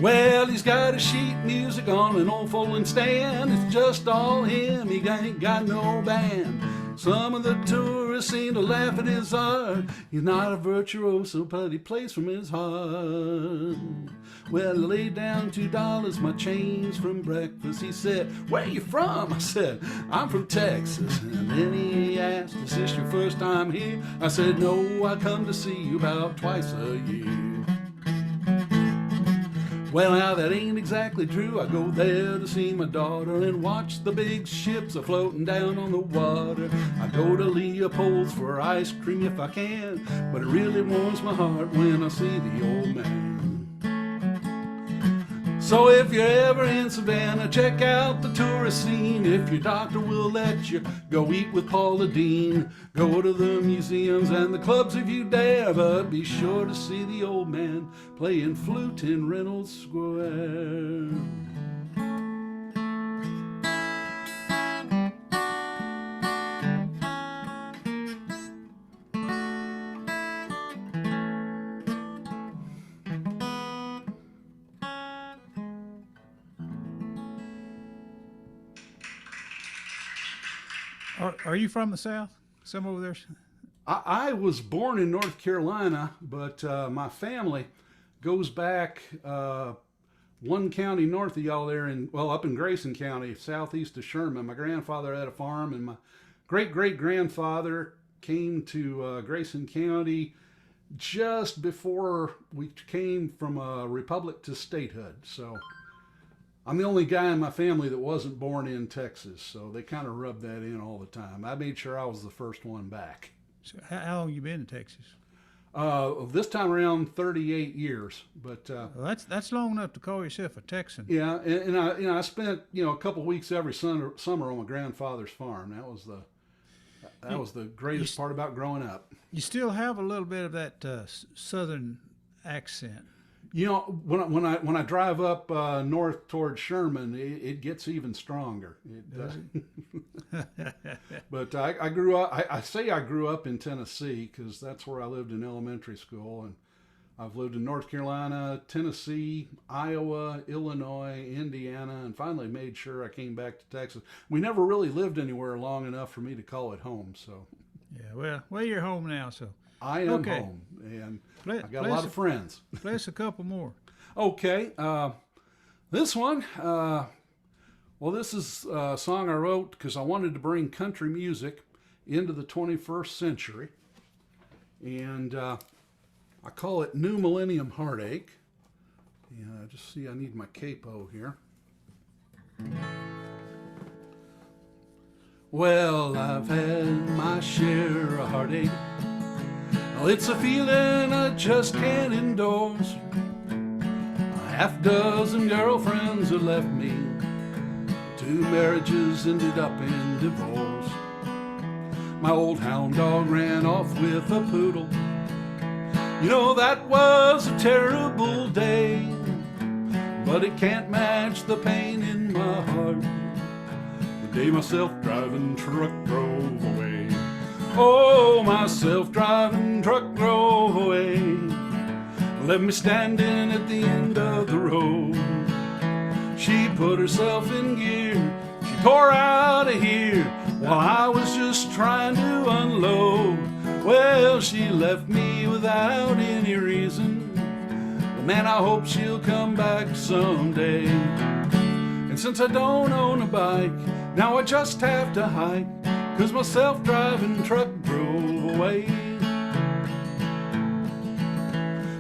Well, he's got a sheet music on an old folding stand. It's just all him, he ain't got no band. Some of the tourists seem to laugh at his art. He's not a virtuoso, but he plays from his heart. Well, I laid down $2, my change from breakfast. He said, "Where you from?" I said, "I'm from Texas." And then he asked, "Is this your first time here?" I said, "No, I come to see you about twice a year." Well, now that ain't exactly true. I go there to see my daughter and watch the big ships a floating down on the water. I go to Leopold's for ice cream if I can, but it really warms my heart when I see the old man. So if you're ever in Savannah, check out the tourist scene. If your doctor will let you, go eat with Paula Dean. Go to the museums and the clubs if you dare, but be sure to see the old man playing flute in Reynolds Square. Are you from the South? Some over there? I was born in North Carolina, but my family goes back one county north of y'all there, up in Grayson County, southeast of Sherman. My grandfather had a farm, and my great-great-grandfather came to Grayson County just before we came from a republic to statehood. So I'm the only guy in my family that wasn't born in Texas, so they kind of rubbed that in all the time. I made sure I was the first one back. So how long you been in Texas? This time around, 38 years. But Well, that's long enough to call yourself a Texan. yeah, and I spent a couple weeks every summer on my grandfather's farm. That was the greatest part about growing up. You still have a little bit of that Southern accent. When I drive up north toward Sherman, it gets even stronger. But I grew up. I say I grew up in Tennessee because that's where I lived in elementary school, and I've lived in North Carolina, Tennessee, Iowa, Illinois, Indiana, and finally made sure I came back to Texas. We never really lived anywhere long enough for me to call it home. So Yeah, well, you're home now, so I am Okay. home, and Play- I got a play lot us of friends. play us a couple more. Okay, this one, this is a song I wrote because I wanted to bring country music into the 21st century, and I call it New Millennium Heartache. Yeah, just see, I need my capo here. Well, I've had my share of heartache. Well, it's a feeling I just can't endorse. A half dozen girlfriends have left me. 2 marriages ended up in divorce. My old hound dog ran off with a poodle. That was a terrible day, but it can't match the pain in my heart the day my self-driving truck drove away. Oh, my self-driving truck drove away, left me standing at the end of the road. She put herself in gear, she tore out of here while I was just trying to unload. Well, she left me without any reason. Well, man, I hope she'll come back someday. And since I don't own a bike, now I just have to hike, 'cause my self-driving truck drove away.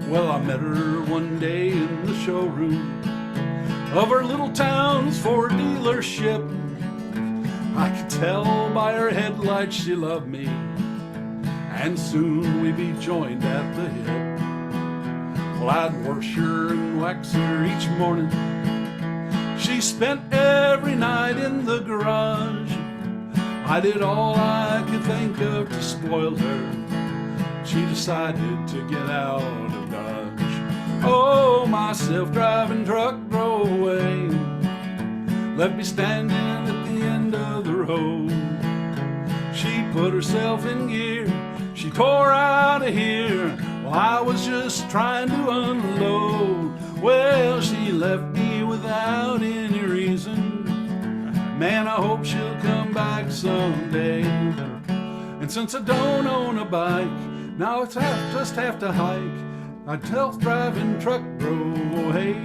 Well, I met her one day in the showroom of her little town's Ford dealership. I could tell by her headlights she loved me, and soon we'd be joined at the hip. Well, I'd wash her and wax her each morning. She spent every night in the garage. I did all I could think of to spoil her. She decided to get out of Dodge. Oh, my self-driving truck drove away, left me standing at the end of the road. She put herself in gear, she tore out of here while I was just trying to unload. Well, she left me without any reason. Man, I hope she'll come back someday. And since I don't own a bike, now it's just have to hike. My self-driving truck drove away.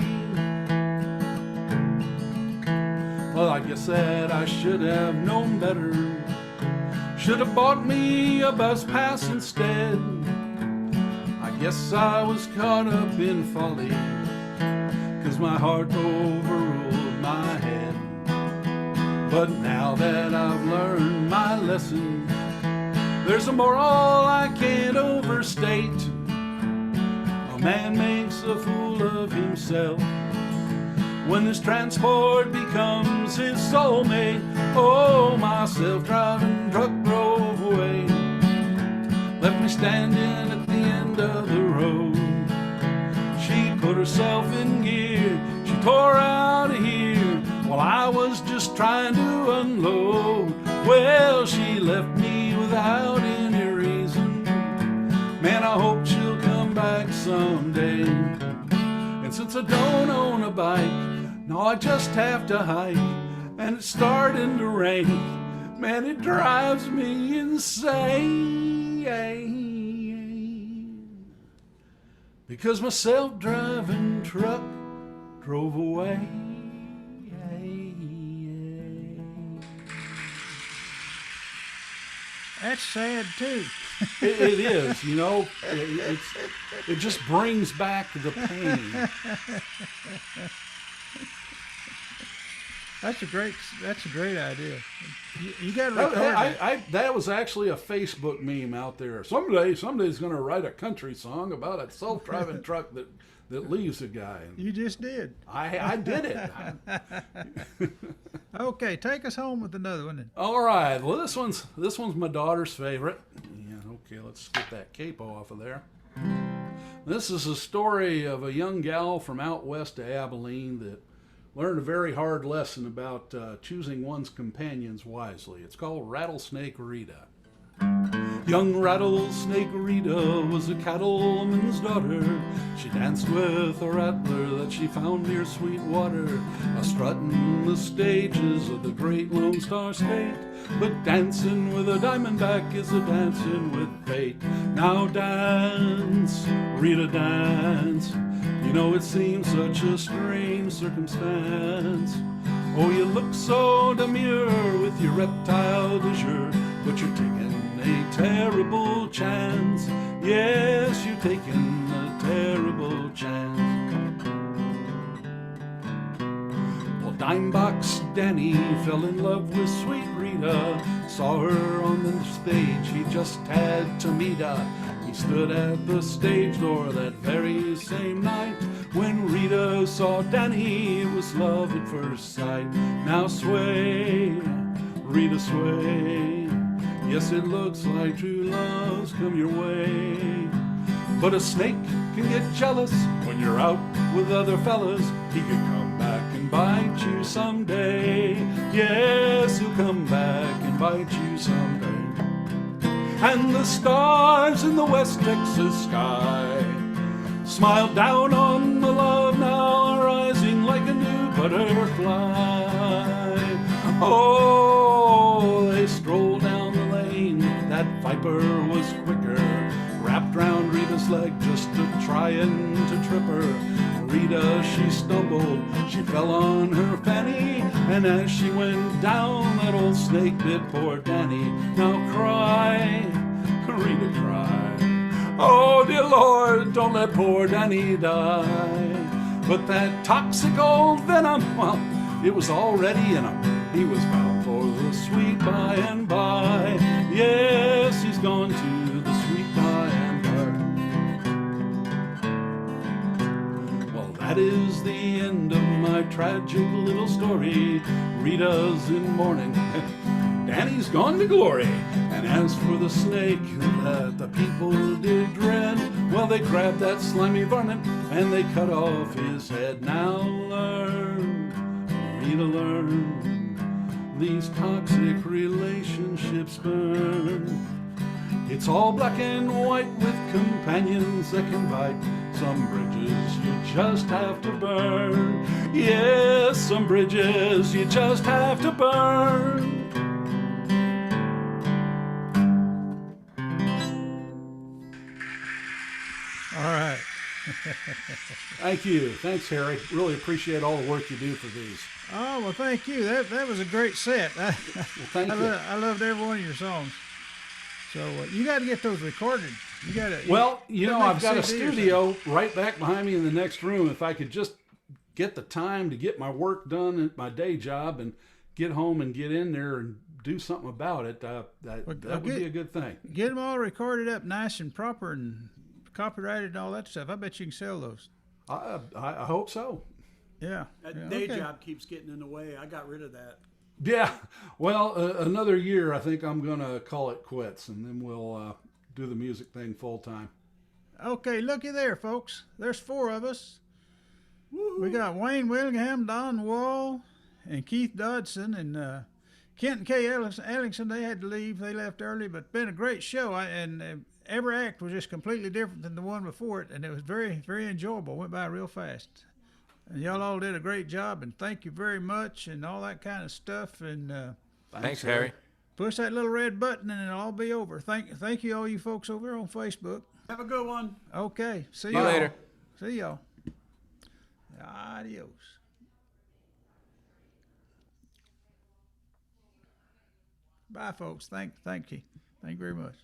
Well, I guess that I should have known better. Should have bought me a bus pass instead. I guess I was caught up in folly, 'cause 'cause my heart overruled my head. But now that I've learned my lesson, there's a moral I can't overstate. A man makes a fool of himself when his transport becomes his soulmate. Oh, my self-driving truck drove away, left me standing at the end of the road. She put herself in gear, she tore out of here while I was just trying to unload. Well, she left me without any reason. Man, I hope she'll come back someday. And since I don't own a bike, no, I just have to hike, and it's starting to rain. Man, it drives me insane, because my self-driving truck drove away. That's sad too. It is, you know. It just brings back the pain. That's a great idea. You got to record that. That was actually a Facebook meme out there. Somebody's going to write a country song about a self-driving truck that leaves a guy. You just did. I did it. Okay, take us home with another one then. All right. Well, this one's my daughter's favorite. Yeah. Okay. Let's get that capo off of there. This is a story of a young gal from out west of Abilene that learned a very hard lesson about choosing one's companions wisely. It's called Rattlesnake Rita. Young Rattlesnake Rita was a cattleman's daughter. She danced with a rattler that she found near Sweetwater, a-strutting the stages of the great Lone Star State. But dancing with a diamondback is a dancing with fate. Now dance, Rita, dance. You know it seems such a strange circumstance. Oh, you look so demure with your reptile leisure, but you're taking a terrible chance. Yes, you're taking a terrible chance. Well, Dimebox Danny fell in love with sweet Rita. Saw her on the stage, he just had to meet her. He stood at the stage door that very same night. When Rita saw Danny, it was love at first sight. Now sway, Rita, sway. Yes, it looks like true love's come your way. But a snake can get jealous when you're out with other fellas. He could come back and bite you someday. Yes, he'll come back and bite you someday. And the stars in the West Texas sky smile down on the love now rising like a new butterfly. Oh, they strolled down the lane. That viper was quicker, wrapped round Rita's leg just to try and to trip her. Rita, she stumbled, she fell on her fanny, and as she went down, that old snake bit poor Danny. Now cry, Rita, cry. Oh, dear Lord, don't let poor Danny die. But that toxic old venom, well, it was already in him. He was bound for the sweet by and by. Yes, he's gone to the sweet by and by. Well, that is the end of my tragic little story. Rita's in mourning, Danny's gone to glory. And as for the snake that the people did dread, well, they grabbed that slimy varmint and they cut off his head. Now learn, Rita, learn, these toxic relationships burn. It's all black and white with companions that can bite. Some bridges you just have to burn. Yes, some bridges you just have to burn. All right. Thank you. Thanks, Harry. Really appreciate all the work you do for these. Oh, well, thank you. That was a great set. Well, thank you. I loved every one of your songs. So you got to get those recorded. You got to. Well, you know, I've got a CD or studio right back behind me in the next room. If I could just get the time to get my work done at my day job and get home and get in there and do something about it, that would be a good thing. Get them all recorded up nice and proper and copyrighted and all that stuff. I bet you can sell those. I hope so. Yeah. That day job keeps getting in the way. I got rid of that. Yeah. Well, another year, I think I'm going to call it quits, and then we'll do the music thing full time. Okay, looky there, folks. There's 4 of us. We got Wayne Willingham, Don Wall, and Keith Dodson, and Kent and Kay Ellingson. They had to leave. They left early, but been a great show. And every act was just completely different than the one before it, and it was very, very enjoyable. Went by real fast. And y'all all did a great job, and thank you very much, and all that kind of stuff. And Thanks, Harry. push that little red button, and it'll all be over. Thank you, all you folks over there on Facebook. Have a good one. Okay, see See y'all you later. See y'all. Adios. Bye, folks. Thank you. Thank you very much.